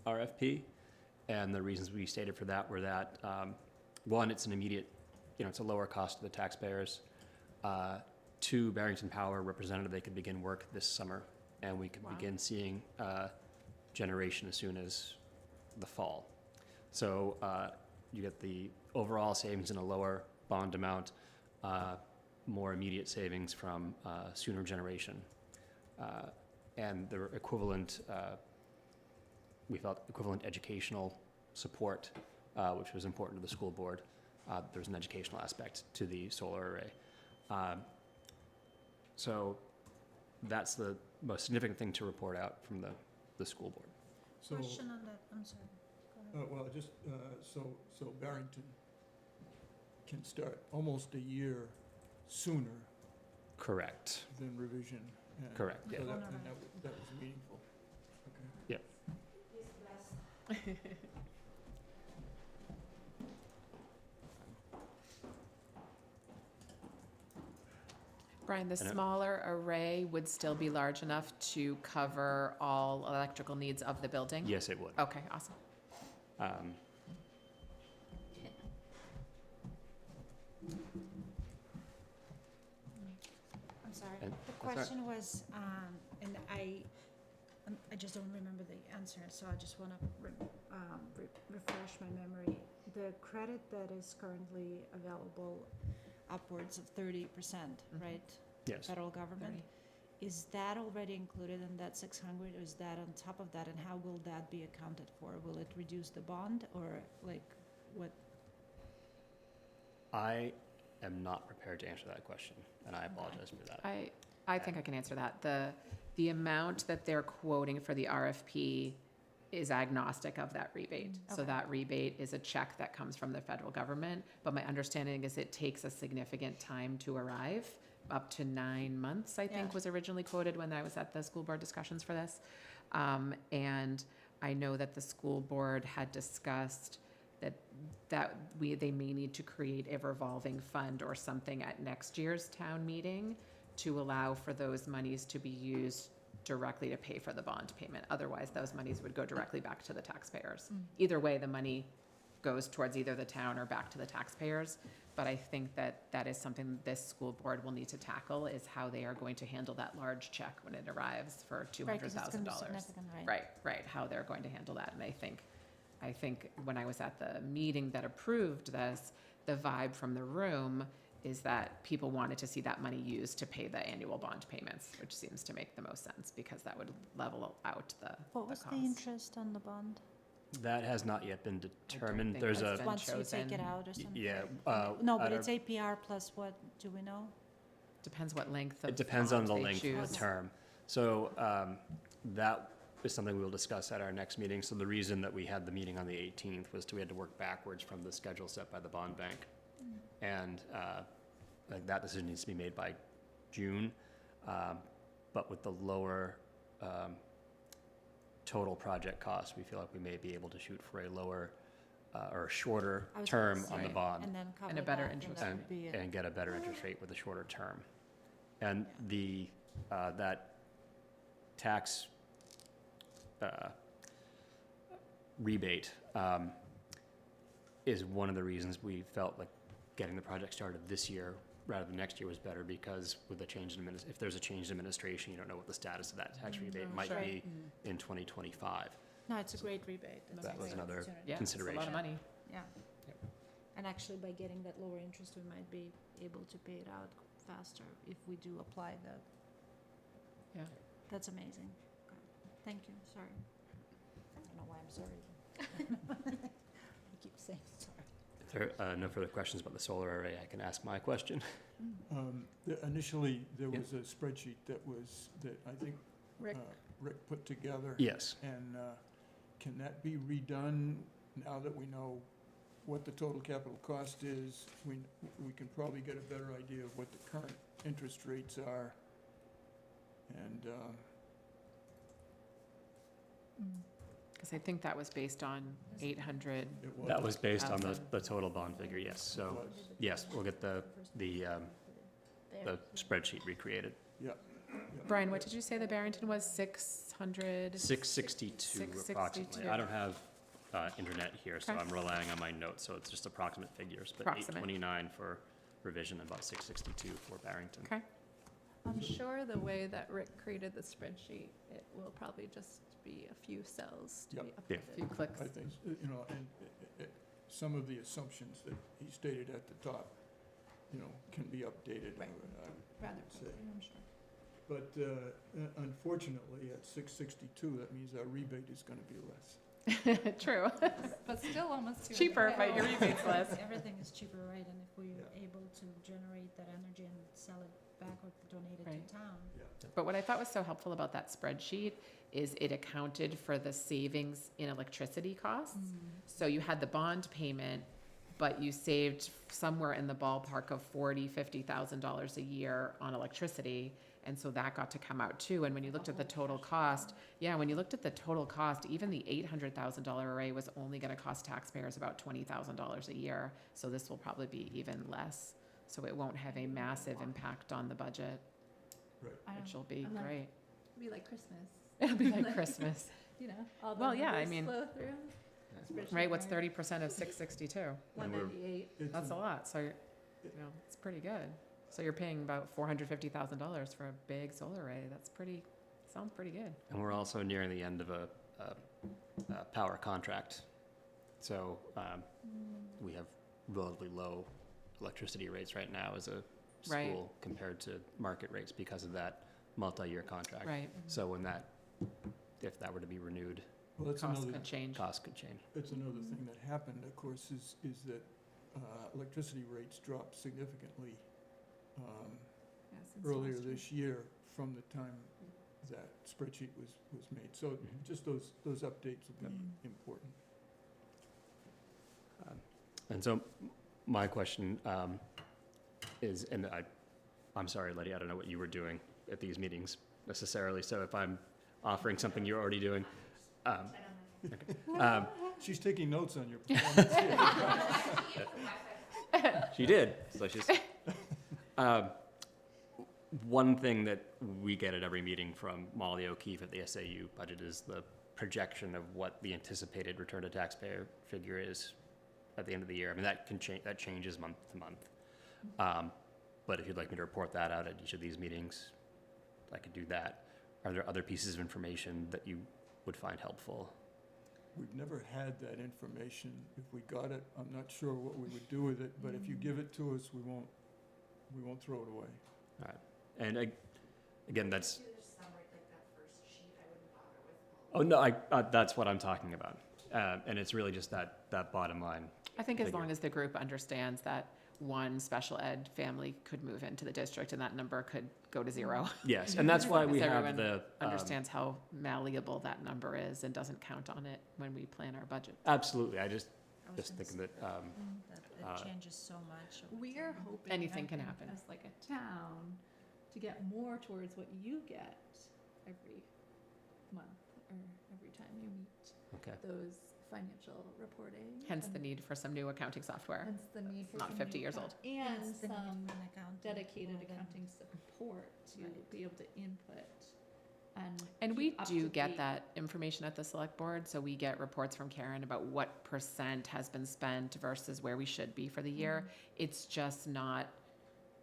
RFP. And the reasons we stated for that were that, one, it's an immediate, it's a lower cost to the taxpayers. 2, Barrington Power represented they could begin work this summer, and we could begin seeing generation as soon as the fall. So you get the overall savings in a lower bond amount, more immediate savings from sooner generation. And the equivalent, we felt equivalent educational support, which was important to the school board. There's an educational aspect to the solar array. So that's the most significant thing to report out from the school board. So, Question on that, I'm sorry. Go ahead. well, just, so Barrington can start almost a year sooner Correct. than Revision. and Correct, So yeah. that, and that was meaningful. Okay. Brian, the And it- smaller array would still be large enough to cover all electrical needs of the building? Yes, it would. Okay, awesome. Um, I'm sorry. And- The that's all right. question was, and I just don't remember the answer, so I just want to refresh my memory. The credit that is currently available, upwards of 30%, Mhm. right? yes. Federal government. Is that already included in that 600, or is that on top of that, and how will that be accounted for? Will it reduce the bond, or like, what? I am not prepared to answer that question, and I apologize for that. I think I can answer that. The amount that they're quoting for the RFP is agnostic of that rebate. So Okay. that rebate is a check that comes from the federal government, but my understanding is it takes a significant time to arrive, up to 9 months, I think, Yeah. was originally quoted when I was at the school board discussions for this. And I know that the school board had discussed that they may need to create a revolving fund or something at next year's town meeting to allow for those monies to be used directly to pay for the bond payment. Otherwise, those monies would go directly back to the taxpayers. Either way, the money goes towards either the town or back to the taxpayers. But I think that is something this school board will need to tackle, is how they are going to handle that large check when it arrives for Right, 'cause it's gonna be $200,000. significant, right? Right, how they're going to handle that. And I think when I was at the meeting that approved this, the vibe from the room is that people wanted to see that money used to pay the annual bond payments, which seems to make the most sense, because that would level out the What was cost. the interest on the bond? That has not yet been determined. think There's that's a, been Once you take it chosen. out or something? yeah. No, but at it's APR plus what, do we know? Depends what length of It depends on bond the they length of choose. the term. So that is something we will discuss at our next meeting. So the reason that we had the meeting on the 18th was we had to work backwards from the schedule set by the bond bank. And like that decision needs to be made by June. But with the lower total project cost, we feel like we may be able to shoot for a lower or a shorter I was term gonna on the say, bond. And then cover a better that, and interest that and, would be it. and get a better interest rate with a shorter term. And the, that tax rebate is one of the reasons we felt like getting the project started this year rather than next year was better, because with a change in if there's a change in administration, you don't know what the status of that tax rebate might Sure. be in 2025. No, it's a great rebate. It's a That was great another opportunity. Yeah, it's a lot consideration. of money. Yeah. Yep. And actually, by getting that lower interest, we might be able to pay it out faster if we do apply the. Yeah. That's amazing. Thank you, sorry. I don't know why I'm sorry. I keep saying sorry. If there are no further questions about the solar array, I can ask my question. Initially, there Yeah. was a spreadsheet that I think Rick, Rick put together. Yes. And can that be redone now that we know what the total capital cost is? We can probably get a better idea of what the current interest rates are. And Because I think that was based on 800. it was. That was based on Thousand. the total bond figure, yes. So, was. yes, we'll get the spreadsheet recreated. Brian, what did you say the Barrington was? 600? 662 approximately. 662. I don't have internet here, so Okay. I'm relying on my notes, so it's just approximate figures. But Approximate. 829 for revision and about 662 for Barrington. Okay. I'm sure the way that Rick created the spreadsheet, it will probably just be a few cells to Yep. be Yeah. updated. Few clicks. I think, and some of the assumptions that he stated at the top, can be updated. Right. Rather Say. quickly, I'm sure. But unfortunately, at 662, that means our rebate is gonna be less. True. But still almost 200. Cheaper, but your rebate's less. Everything is cheaper, right, and if we're Yeah. able to generate that energy and sell it back or donate it Right. to town. But what I thought was so helpful about that spreadsheet is it accounted for the savings in electricity costs. So you had the bond payment, but you saved somewhere in the ballpark of $40,000-$50,000 a year on electricity. And so that got to come out too. And when you looked at the total cost, even the $800,000 array was only going to cost taxpayers about $20,000 a year. So this will probably be even less. So it won't have a massive impact on the budget, I which know. will be And then- great. It'll be like Christmas, It'll be like Christmas. all the Well, yeah, I numbers mean- flow through. Spreadsheet Right, what's nerd. 30% of 662? And we're- 198. It's That's a an- lot, so, it's pretty good. So you're paying about $450,000 for a big solar array, sounds pretty good. And we're also nearing the end of a power contract. So we have relatively low electricity rates right now as a Right. school compared to market rates because of that multi-year contract. Right, So if that were to be renewed, Well, that's costs another, could change. costs could change. that's another thing that happened, of course, is that electricity rates dropped significantly Yeah, since earlier last year. this year from the time that spreadsheet was made. So Mhm. just those updates will be important. And so my question is, and I'm sorry, Letty, I don't know what you were doing at these meetings necessarily, so if I'm offering something you're already doing. She's taking notes on your performance here. She did, so she's. One thing that we get at every meeting from Molly O'Keefe at the SAU budget is the projection of what the anticipated return to taxpayer figure is at the end of the year. I mean, that can change, that changes month to month. But if you'd like me to report that out at each of these meetings, I could do that. Are there other pieces of information that you would find helpful? We've never had that information. If we got it, I'm not sure what we would do with it, but if you give it to us, we won't throw it away. All right. And again, that's, Do the summary, like that first sheet, I wouldn't bother with all. oh, no, that's what I'm talking about. And it's really just that bottom line. I think as figure. long as the group understands that one special ed family could move into the district and that number could go to zero. Yes, and that's why we Because have everyone the. Understands how malleable that number is and doesn't count on it when we plan our budget. Absolutely, I just I was gonna thinking say that, that it changes so much. over We are time. hoping. Anything I can think, happen. As like a town, to get more towards what you get every month or every time you meet okay. those financial reporting. Hence the and need for some new accounting software. Hence the need for Not some 50 new years account- Hence And the need some for an accountant dedicated more than- accounting support to Right. be able to input And we keep up do to get date. that information at the select board, so we get reports from Karen about what % has been spent versus where we should be for the year. It's just not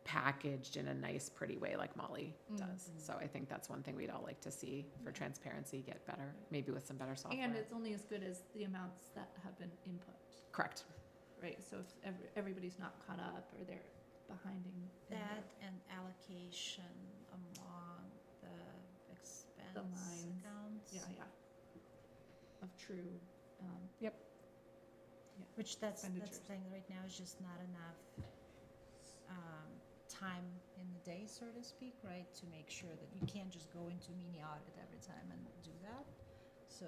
packaged in a nice, pretty way like Molly does. So I think that's one thing we'd all like to see for transparency get better, maybe with some better software. And it's only as good as the amounts that have been input, Correct. right? So if everybody's not caught up or they're behind in That and allocation among the expense lines. accounts. Yeah. yeah. Of true, Which that's the expenditures. thing, right now is just not enough, time in the day, so to speak, right? To make sure that you can't just go into mini audit every time and do that. So,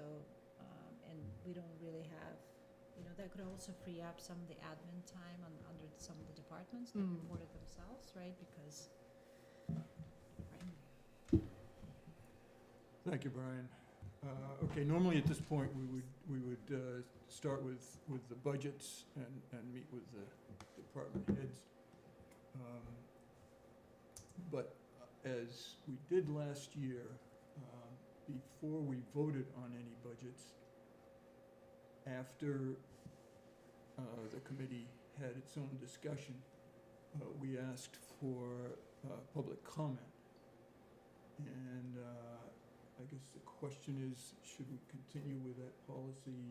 and we don't really have, that could also free up some of the admin time under some of the departments that report it themselves, right? Because, right. Thank you, Brian. Okay, normally at this point, we would start with the budgets and meet with the department heads. But as we did last year, before we voted on any budgets, after the committee had its own discussion, we asked for public comment. And I guess the question is, should we continue with that policy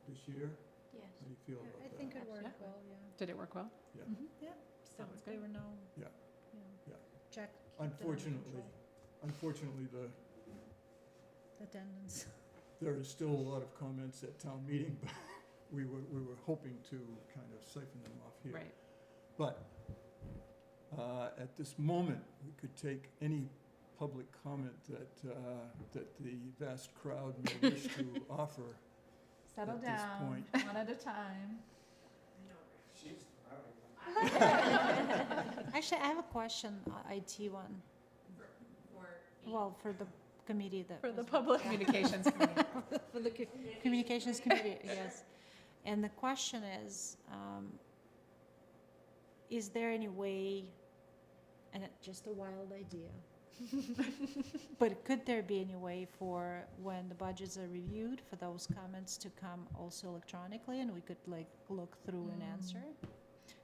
this year? Yes. How do you feel about I that? think it worked Absolutely. well, yeah. Did it work well? Yeah. Yeah, Sounds there good. were no, Yeah. Yeah. check. keep it under Unfortunately, control. Attendance. there is still a lot of comments at town meeting, but we were hoping to kind of siphon them off here. Right. But at this moment, we could take any public comment that the vast crowd may wish to offer. Settle At this down, point. one at a time. Actually, I have a question, IT one, well, for the committee that For the was- public. Communications committee. For the communications committee, yes. And the question is there any way, and it's just a wild idea, but could there be any way for when the budgets are reviewed, for those comments to come also electronically and we could like look through and answer?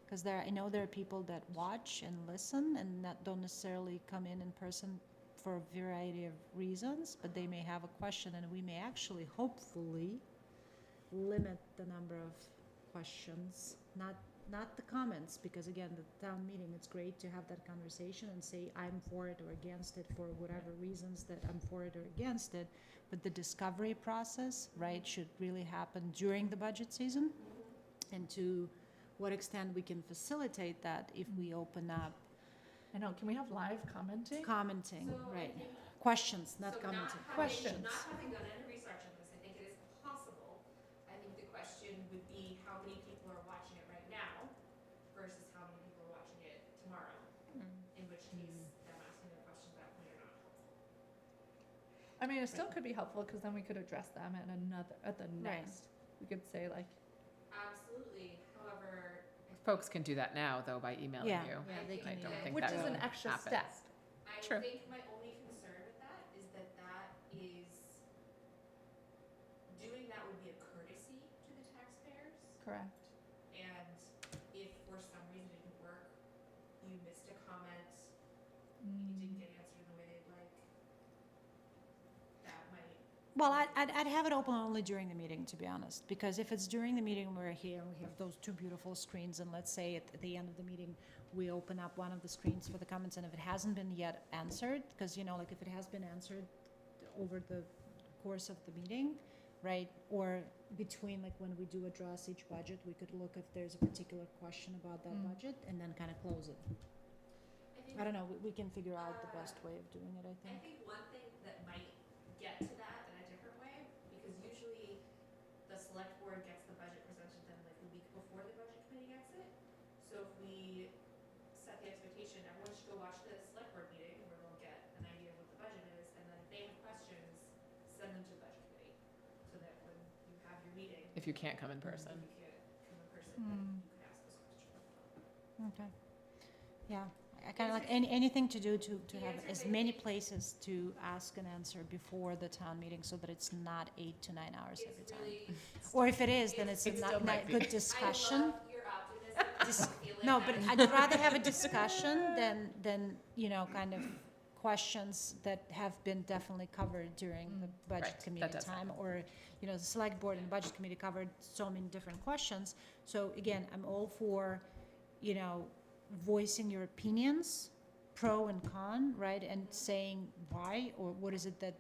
Because I know there are people that watch and listen and don't necessarily come in person for a variety of reasons, but they may have a question and we may actually, hopefully, limit the number of questions, not the comments, because again, the town meeting, it's great to have that conversation and say, I'm for it or against it for whatever reasons that I'm for it or against it, but the discovery process, right, should really happen during the budget season, and to what extent we can facilitate that if we open up I know, can we have live commenting? commenting, So I right, think- questions, not So commenting. Questions. Not having done any research on this, I think it is possible. I think the question would be how many people are watching it right now versus how many people are watching it tomorrow. In which case, them asking the questions that way are not helpful. I mean, it still could be helpful, because then we could address them at the Right. next. We could say like, Absolutely, however. Folks can do that now, though, by emailing Yeah, you. yeah, they I can. don't yeah. think which that is an will extra happen. step. I Sure. think my only concern with that is that doing that would be a courtesy to the taxpayers. Correct. And if for some reason it didn't work, you missed a comment, you didn't get answered in the way they'd like, that might. Well, I'd have it open only during the meeting, to be honest, because if it's during the meeting, we're here, we have those two beautiful screens, and let's say at the end of the meeting, we open up one of the screens for the comments, and if it hasn't been yet answered, because, like, if it has been answered over the course of the meeting, right, or between, like, when we do address each budget, we could look if there's a particular question about that budget, and then kind of close it. I don't know, we can figure out the best way of doing it, I I think. think one thing that might get to that in a different way, because usually the select board gets the budget presented then like the week before the budget committee gets it. So if we set the expectation, everyone should go watch the select board meeting where they'll get an idea of what the budget is, and then if they have questions, send them to the budget committee. So that when you have your meeting. If you can't come in person. If you can't come in person, then you can ask those questions. Okay. Yeah, I kind of like anything to do to The have answers as I many think- places to ask and answer before the town meeting, so that it's not 8 to 9 hours every It's time. really. Or if it is, then it's a It still not might be. good discussion. I love your optimism. I feel like No, but that- I'd rather have a discussion than, kind of questions that have been definitely covered during the budget Right, that committee does time. Or, the select board and budget committee covered so many different questions. So again, I'm all for, voicing your opinions, pro and con, right? And saying why, or what is it that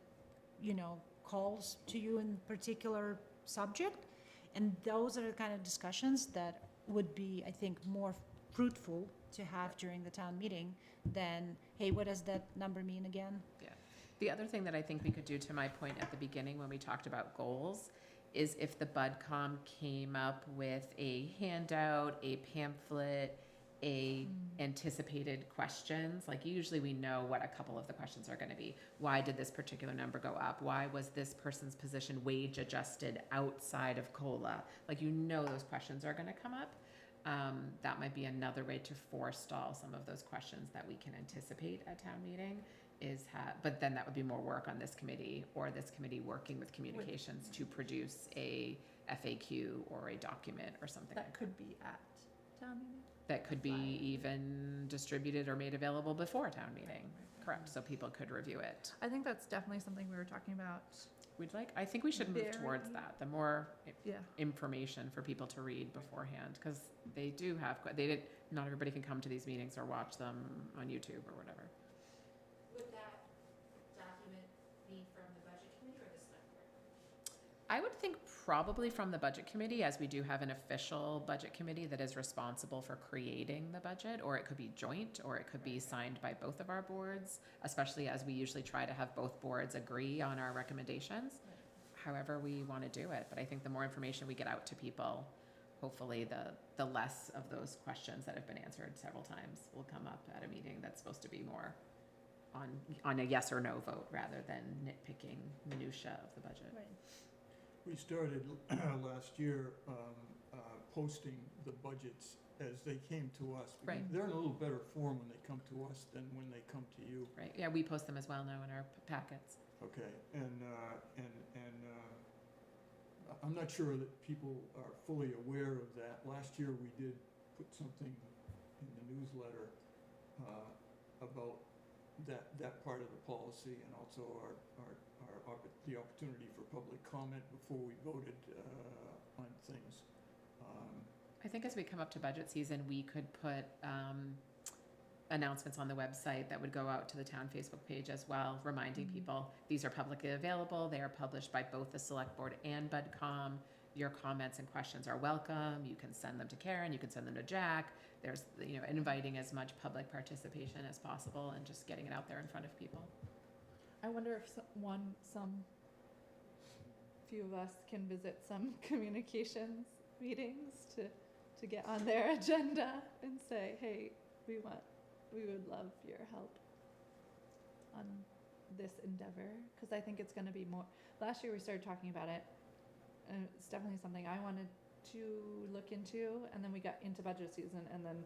calls to you in particular subject. And those are the kind of discussions that would be, I think, more fruitful to have during the town meeting than, hey, what does that number mean again? The other thing that I think we could do, to my point at the beginning when we talked about goals, is if the BudCom came up with a handout, a pamphlet, a anticipated questions, like usually we know what a couple of the questions are going to be. Why did this particular number go up? Why was this person's position wage adjusted outside of COLA? Like, those questions are going to come up. That might be another way to forestall some of those questions that we can anticipate at town meeting. But then that would be more work on this committee, or this committee working with communications to produce a FAQ or a document or something like That that. could be at town meeting. That could be even distributed or made available before town meeting. Correct, so people could review it. I think that's definitely something we were talking about. I think we should move towards Very- that, the more Yeah. information for people to read beforehand, because they do have, not everybody can come to these meetings or watch them on YouTube or whatever. Would that document be from the budget committee or the select board? I would think probably from the budget committee, as we do have an official budget committee that is responsible for creating the budget, or it could be joint, or it could be signed by both of our boards, especially as we usually try to have both boards agree on our recommendations, however we want to do it. But I think the more information we get out to people, hopefully the less of those questions that have been answered several times will come up at a meeting that's supposed to be more on a yes or no vote rather than nitpicking minutia of the budget. Right. We started last year posting the budgets as they came to us. because Right. They're in a little better form when they come to us than when they come to you. Right, yeah, we post them as well now in our packets. Okay, and I'm not sure that people are fully aware of that. Last year, we did put something in the newsletter about that part of the policy, and also the opportunity for public comment before we voted on things. I think as we come up to budget season, we could put announcements on the website that would go out to the town Facebook page as well, reminding people these are publicly available. They are published by both the select board and BudCom. Your comments and questions are welcome. You can send them to Karen, you can send them to Jack. There's, inviting as much public participation as possible and just getting it out there in front of people. I wonder if few of us can visit some communications meetings to get on their agenda and say, hey, we would love your help on this endeavor, because I think it's going to be more. Last year we started talking about it, and it's definitely something I wanted to look into, and then we got into budget season, and then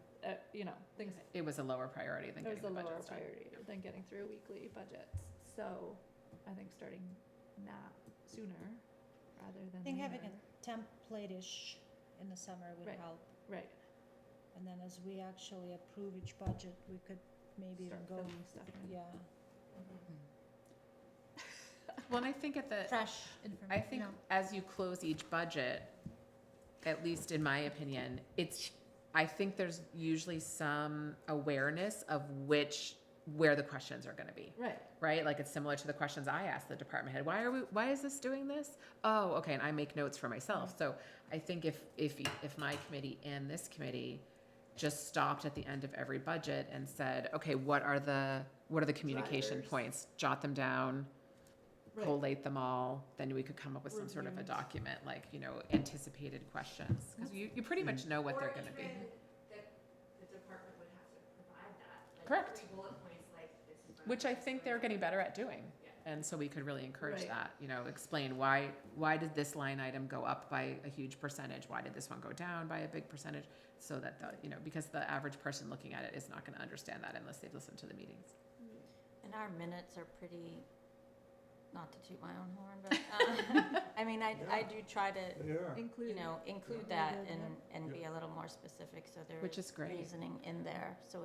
things. It was a lower priority than It getting was the a lower budget done. priority than getting through weekly budgets. So I think starting now sooner rather than I think later. having a template-ish in the summer would Right. help. Right. And then as we actually approve each budget, we could maybe even Start go, filling stuff in. yeah, Well, and I think fresh information. I think as you close each budget, at least in my opinion, I think there's usually some awareness of where the questions are going to be, Right. right? Like, it's similar to the questions I asked the department head. Why is this doing this? Oh, okay. And I make notes for myself. So I think if my committee and this committee just stopped at the end of every budget and said, okay, what are the communication Drivers. points? Jot them down. Right. Collate them all, then we could come up with some sort of a Reviews. document, like, anticipated questions. Because you pretty much know what they're gonna be. Or even that the department would have to provide that. Like Correct. 3 bullet points, like this is. Which I think they're getting better at doing. Yeah. And so we could really encourage Right. that, explain why did this line item go up by a huge percentage? Why did this one go down by a big percentage? So that because the average person looking at it is not gonna understand that unless they've listened to the meetings. And our minutes are pretty, not to toot my own horn, but, I mean, I do try to, They are. include that and be a little more specific, so there Which is great. reasoning in there, so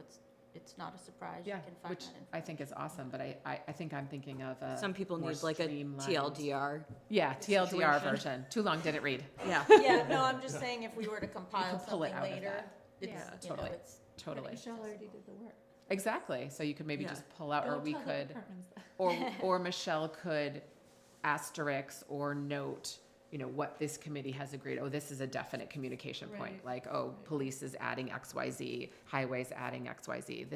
it's not a surprise, you Yeah, can find which that I think is awesome, but I think I'm thinking of a Some people more need like a streamlined- TLDR. Yeah, TLDR situation. version. Too long, didn't read. Yeah. Yeah, no, I'm just saying if we were to compile pull it something out of later, that. it's, Yeah. Totally. it's, Totally. Michelle already did the work. Exactly. So you could maybe Yeah. just pull out, or Don't we tell the could, departments that. or Michelle could asterisk or note, what this committee has agreed. Oh, this is a definite communication point. Right. Like, oh, police is adding XYZ, highways adding XYZ.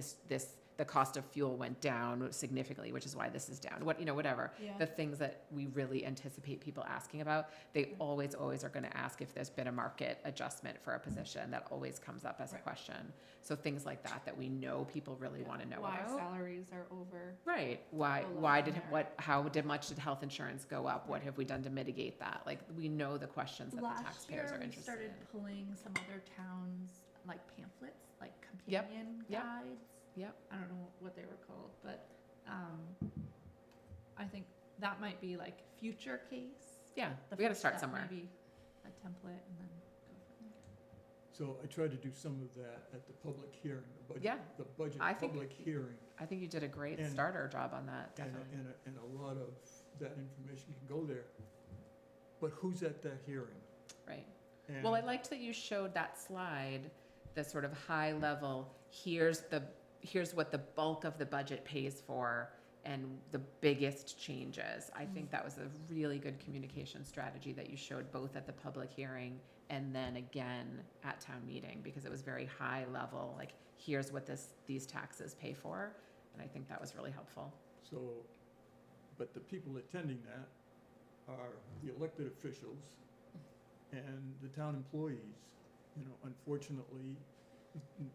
The cost of fuel went down significantly, which is why this is down. Whatever. Yeah. The things that we really anticipate people asking about, they always are going to ask if there's been a market adjustment for a position. That always comes up as a Right. question. So things like that we know people really want to know Why about. salaries are over. Right. Why Below did there. how much did health insurance go up? What have we done to mitigate that? Like, we know the questions that the Last year, taxpayers are we interested started in. pulling some other towns, like pamphlets, like Yep. companion Yep. guides. Yep. I don't know what they were called, but I think that might be like future case. Yeah. The We got to first start step, somewhere. Maybe a template and then go from there. So I tried to do some of that at the public hearing, Yeah. the budget I think- public hearing. I think you did a great And- starter job on that. And, Definitely. and a lot of that information can go there. But who's at that hearing? Right. And Well, I liked that you showed that slide, the sort of high level, here's what the bulk of the budget pays for and the biggest changes. I think that was a really good communication strategy that you showed both at the public hearing and then again at town meeting, because it was very high level, like, here's what these taxes pay for. And I think that was really helpful. So, but the people attending that are the elected officials and the town employees. Unfortunately,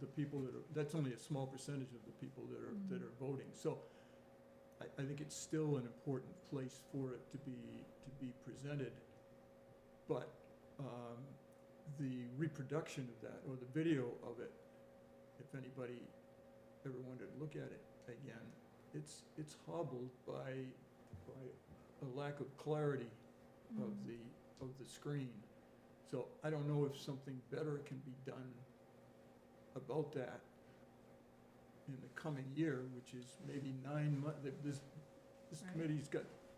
the people that's only a small percentage of the people that are voting. So I think it's still an important place for it to be presented. But the reproduction of that, or the video of it, if anybody ever wanted to look at it again, it's hobbled by a lack of clarity of the screen. So I don't know if something better can be done about that in the coming year, which is maybe 9 months. This Right.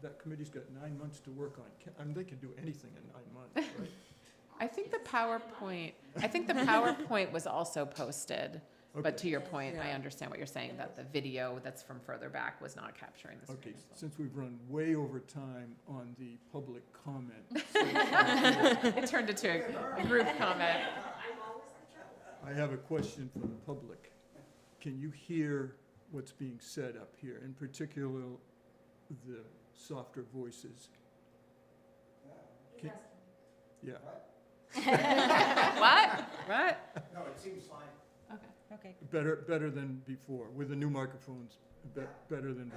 that committee's got 9 months to work on. They can do anything in 9 months, right? I think the PowerPoint was also posted. But Okay. to your point, I Yeah. understand what you're saying, that the video that's from further back was not capturing the Okay, screen. as well. since we've run way over time on the public comment, It turned into a group comment. I have a question for the public. Can you hear what's being said up here, in particular the softer voices? Can- Yeah, What? What? No, it seems fine. Okay. Okay. better than before, with the new microphones, better than,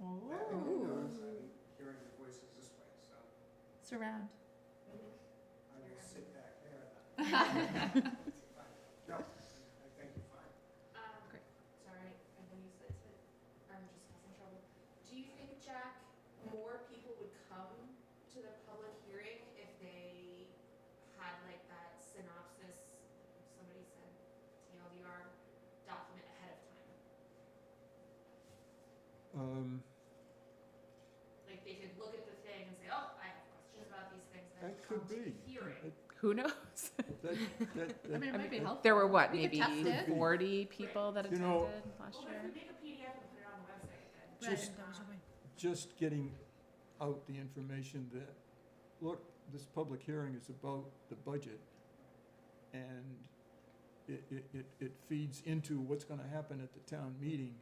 Oh. I'm hearing the voices this way, so Surround. I will sit back there then. No, I think you're fine. Great. Sorry, I know you said I'm just causing trouble. Do you think, Jack, more people would come to the public hearing if they had like that synopsis, somebody said TLDR document ahead of time? Like they could look at the thing and say, oh, I have questions about these things, then That come could to be. the hearing. Who knows? I mean, it might be helpful. There were what, We could maybe test it. 40 people that You attended know- last Well, but year? if we make a PDF and put it on the website, then. Just- That was a way. just getting out the information that, look, this public hearing is about the budget, and it feeds into what's gonna happen at the town meeting.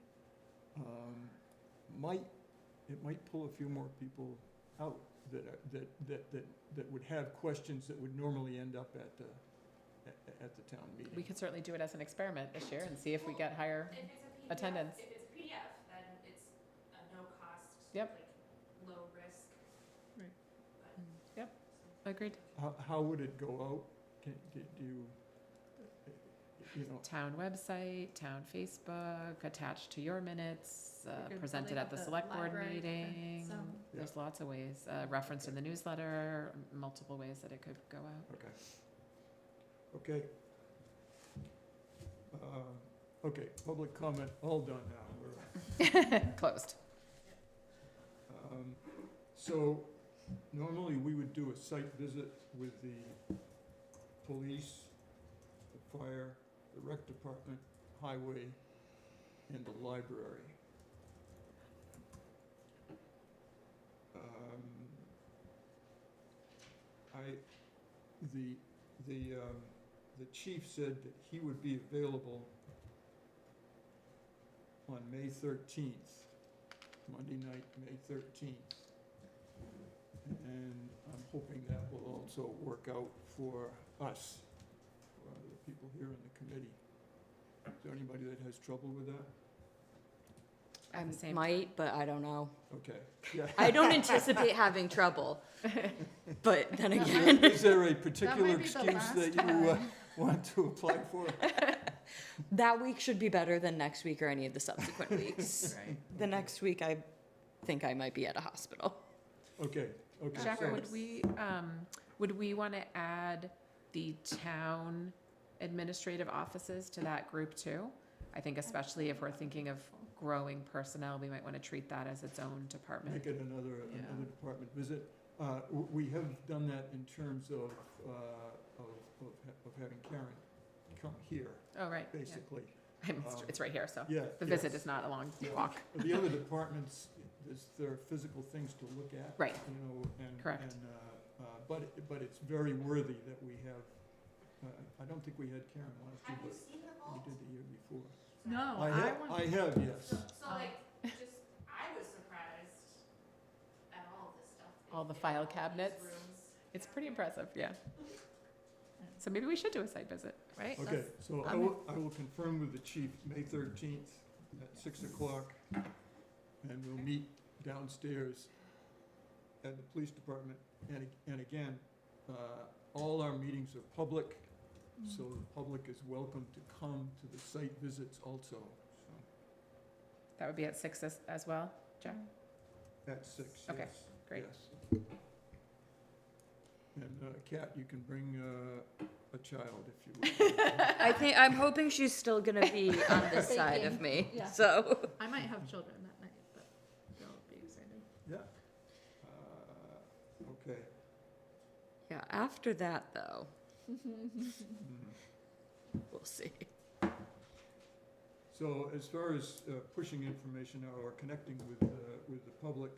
It might pull a few more people out that would have questions that would normally end up at the town meeting. We could certainly do it as an experiment this year and see if we get higher. If it's a PDF, Attendance. If it's a PDF, then it's a no cost. Yep. Like, low risk. Right. But- Yep. Agreed. How would it go out? Do you know, Town website, town Facebook, attached to your minutes, We could presented probably at the have select board library print meeting. some. There's lots of ways, referenced in the newsletter, multiple ways that it could go out. okay. Okay, public comment, all done now. Closed. So normally we would do a site visit with the police, the fire, the rec department, highway, and the library. the chief said that he would be available on May 13th, Monday night, May 13th. And I'm hoping that will also work out for us, for the people here in the committee. Is there anybody that has trouble with that? I have the same. Might, but I don't know. Okay, yeah. I don't anticipate having trouble, but then again, Is there a particular be the excuse last that you time. want to apply for? that week should be better than next week or any of the subsequent weeks. Right. The next week, I think I might be at a hospital. Okay, okay. Jack, so- would we want to add the town administrative offices to that group too? I think especially if we're thinking of growing personnel, we might want to treat that as its own department. Make it another Yeah. department visit. We have done that in terms of having Karen come here, Oh, right. yeah. basically. I mean, it's right here, so Yeah. the visit yes. is not a long walk. The other departments, there are physical things to look at. Right. You know, and. Correct. And, but it's very worthy that we have, I don't think we had Karen last year, Have you but seen the we vault? did the year before. No, I have, yes. So like, just, I was surprised at all of this stuff. All the in file these cabinets. rooms. It's pretty impressive, yeah. So maybe we should do a site visit, right? Okay, so I will confirm with the chief, May 13th at 6 o'clock, and we'll meet downstairs at the police department. And again, all our meetings are public, so the public is welcome to come to the site visits also, so, That would be at 6 as well, Jack? at 6, Okay, yes. great. Yes. And Kat, you can bring a child if you would. I'm hoping she's still gonna be on this side of me, Yeah. so. I might have children that night, but they'll be excited. Yeah. Okay. Yeah, after that though, Mhm. we'll see. So as far as pushing information out or connecting with the public,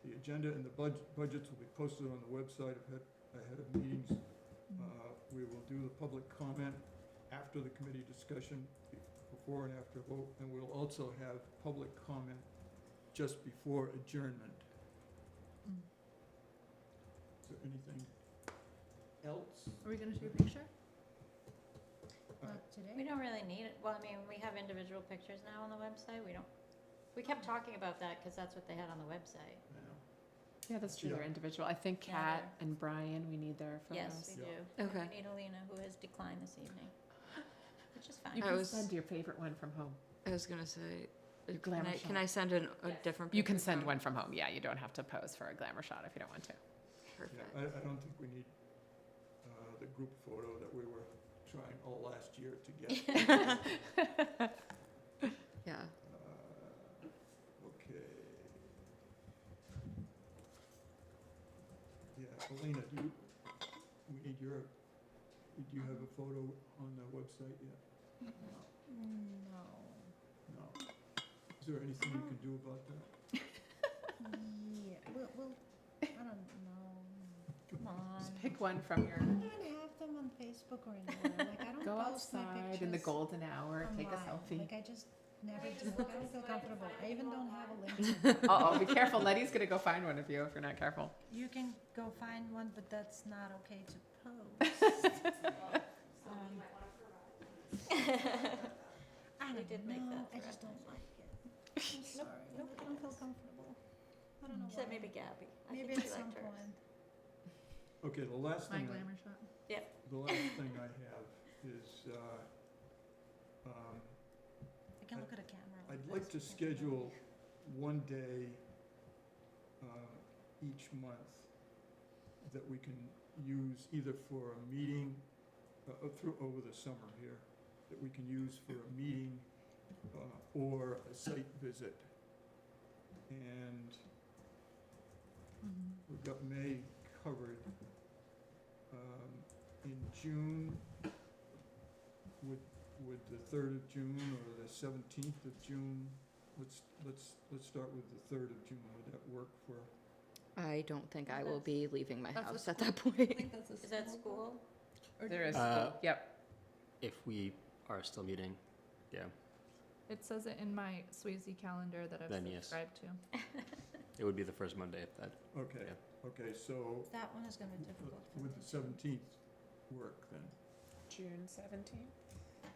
the agenda and the budgets will be posted on the website ahead of meetings. We will do the public comment after the committee discussion, before and after vote, and we'll also have public comment just before adjournment. Mm. Is there anything else? Are we gonna shoot a picture? Not today. We don't really need it. Well, I mean, we have individual pictures now on the website. We kept talking about that because that's what they had on the website. Yeah, that's true, they're Yeah. individual. I think Yeah, Kat they're- and Brian, we need their photos. Yes, we Yeah. do. And Okay. we need Alina, who has declined this evening, which is fine. You I can was- send your favorite one from home. I was gonna say, Your glamour can shot. I send a Yes. different? You can picture send from- one from home, yeah, you don't have to pose for a glamour shot if you don't want to. Yeah, Perfect. I don't think we need the group photo that we were trying all last year to get. Yeah. Okay. Yeah, Elena, do you have a photo on the website yet? No. No. Is there anything you can do about that? Yeah, we'll, I don't know. Come on. Just pick one from your, I don't even have them on Facebook or anywhere, like, I don't go post my outside pictures in the golden hour, take a online. selfie. Like, I just never do, I don't feel comfortable, I even don't have a LinkedIn. Uh-oh, be careful, Letty's gonna go find one of you if you're not careful. You can go find one, but that's not okay to post. Somebody might wanna provide. I We don't did make know, that I threat. just don't like it. I'm sorry, I don't feel comfortable. I don't know Except why. maybe Gabby. I Maybe think at she some liked hers. point. Okay, the last My thing, glamour shot. the last thing I have is, I can look at a camera. I'd like to schedule one day each month that we can use either for a meeting, over the summer here, that we can use for a meeting or a site visit. And we've got May covered. In June, would the 3rd of June or the 17th of June, let's start with the 3rd of June, would that work for I don't think I will That's- be leaving my that's a house at school. that I point. think that's a Is that school? Or There is, Uh, yep. If we are still meeting, yeah, It says it in my Swayze calendar that I've Then yes. subscribed to. it would be the first Monday if that, Okay, Yeah. okay, so That one is gonna be difficult for me. would the 17th work then? June 17th?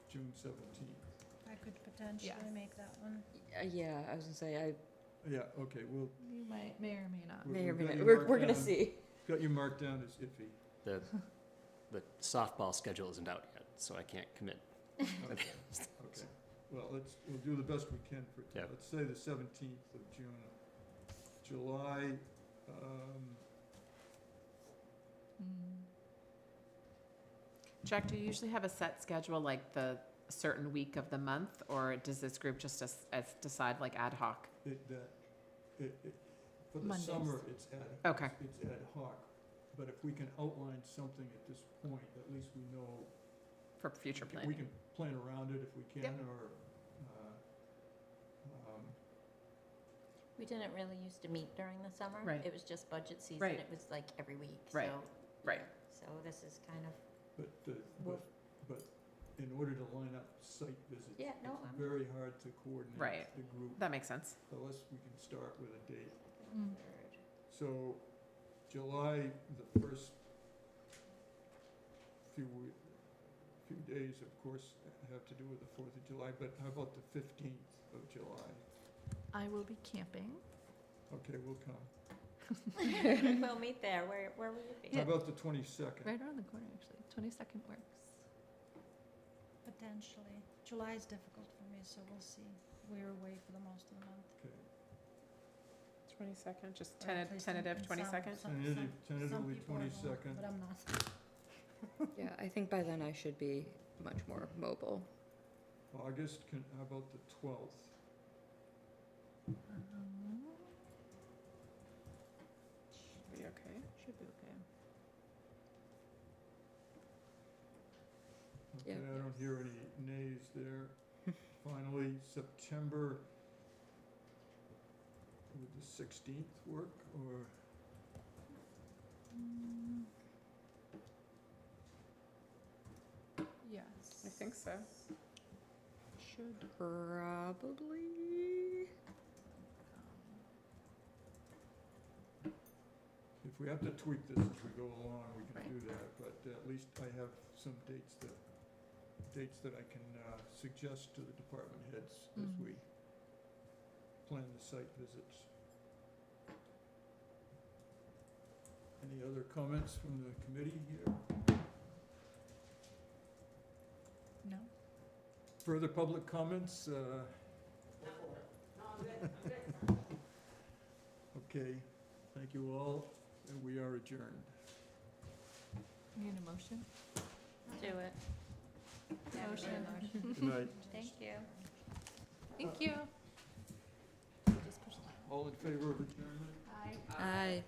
June 17th? I could potentially Yes. make that one. Yeah, I was gonna say, I Yeah, okay, we'll, You may or may not. We- may or we've may got not, you we're marked gonna down. see. got you marked down as iffy. the, the softball schedule isn't out yet, so I can't commit. Okay, well, we'll do the best we can for, Yeah. let's say the 17th of June. July, Mm. Jack, do you usually have a set schedule, like the certain week of the month, or does this group just decide like ad hoc? for the Mondays. summer, it's ad. Okay. It's ad hoc, but if we can outline something at this point, at least we know. For future We planning? can plan around it if we can, Yep. or, We didn't really used to meet during the summer. Right. It was just budget season. Right. It was like every week, Right. so. Right. So this is kind of, but in order to line up site visits. Yeah, no, It's I'm- very hard to coordinate Right. the group That makes sense. unless we can start with a date. Mm. So July, the first few days, of course, have to do with the 4th of July, but how about the 15th of July? I will be camping. Okay, we'll come. we'll meet there. Where will you be? How about the 22nd? Right around the corner, actually. 22nd works. Potentially. July is difficult for me, so we'll see. We're away for the most of the month. Okay, 22nd, just Or at least in- tentative in some- 22nd? some tentatively people are home, 22nd. But I'm not. Yeah, I think by then I should be much more mobile. August, how about the 12th? Should be okay. Should be okay. Yeah. Okay, I don't hear any nays there. Finally, September, would the 16th work, or? Yes. I think so. Should. Probably. If we have to tweak this as we go along, we can Right. do that, but at least I have some dates that I can suggest to the department heads as Mm. we plan the site visits. Any other comments from the committee here? No? Further public comments? Okay, thank you all, and we are adjourned. Need a motion? Do it. Yeah, we need a Motion. Good night. Thank you. Thank you. Just push that. All in favor of adjournment? Aye. Aye.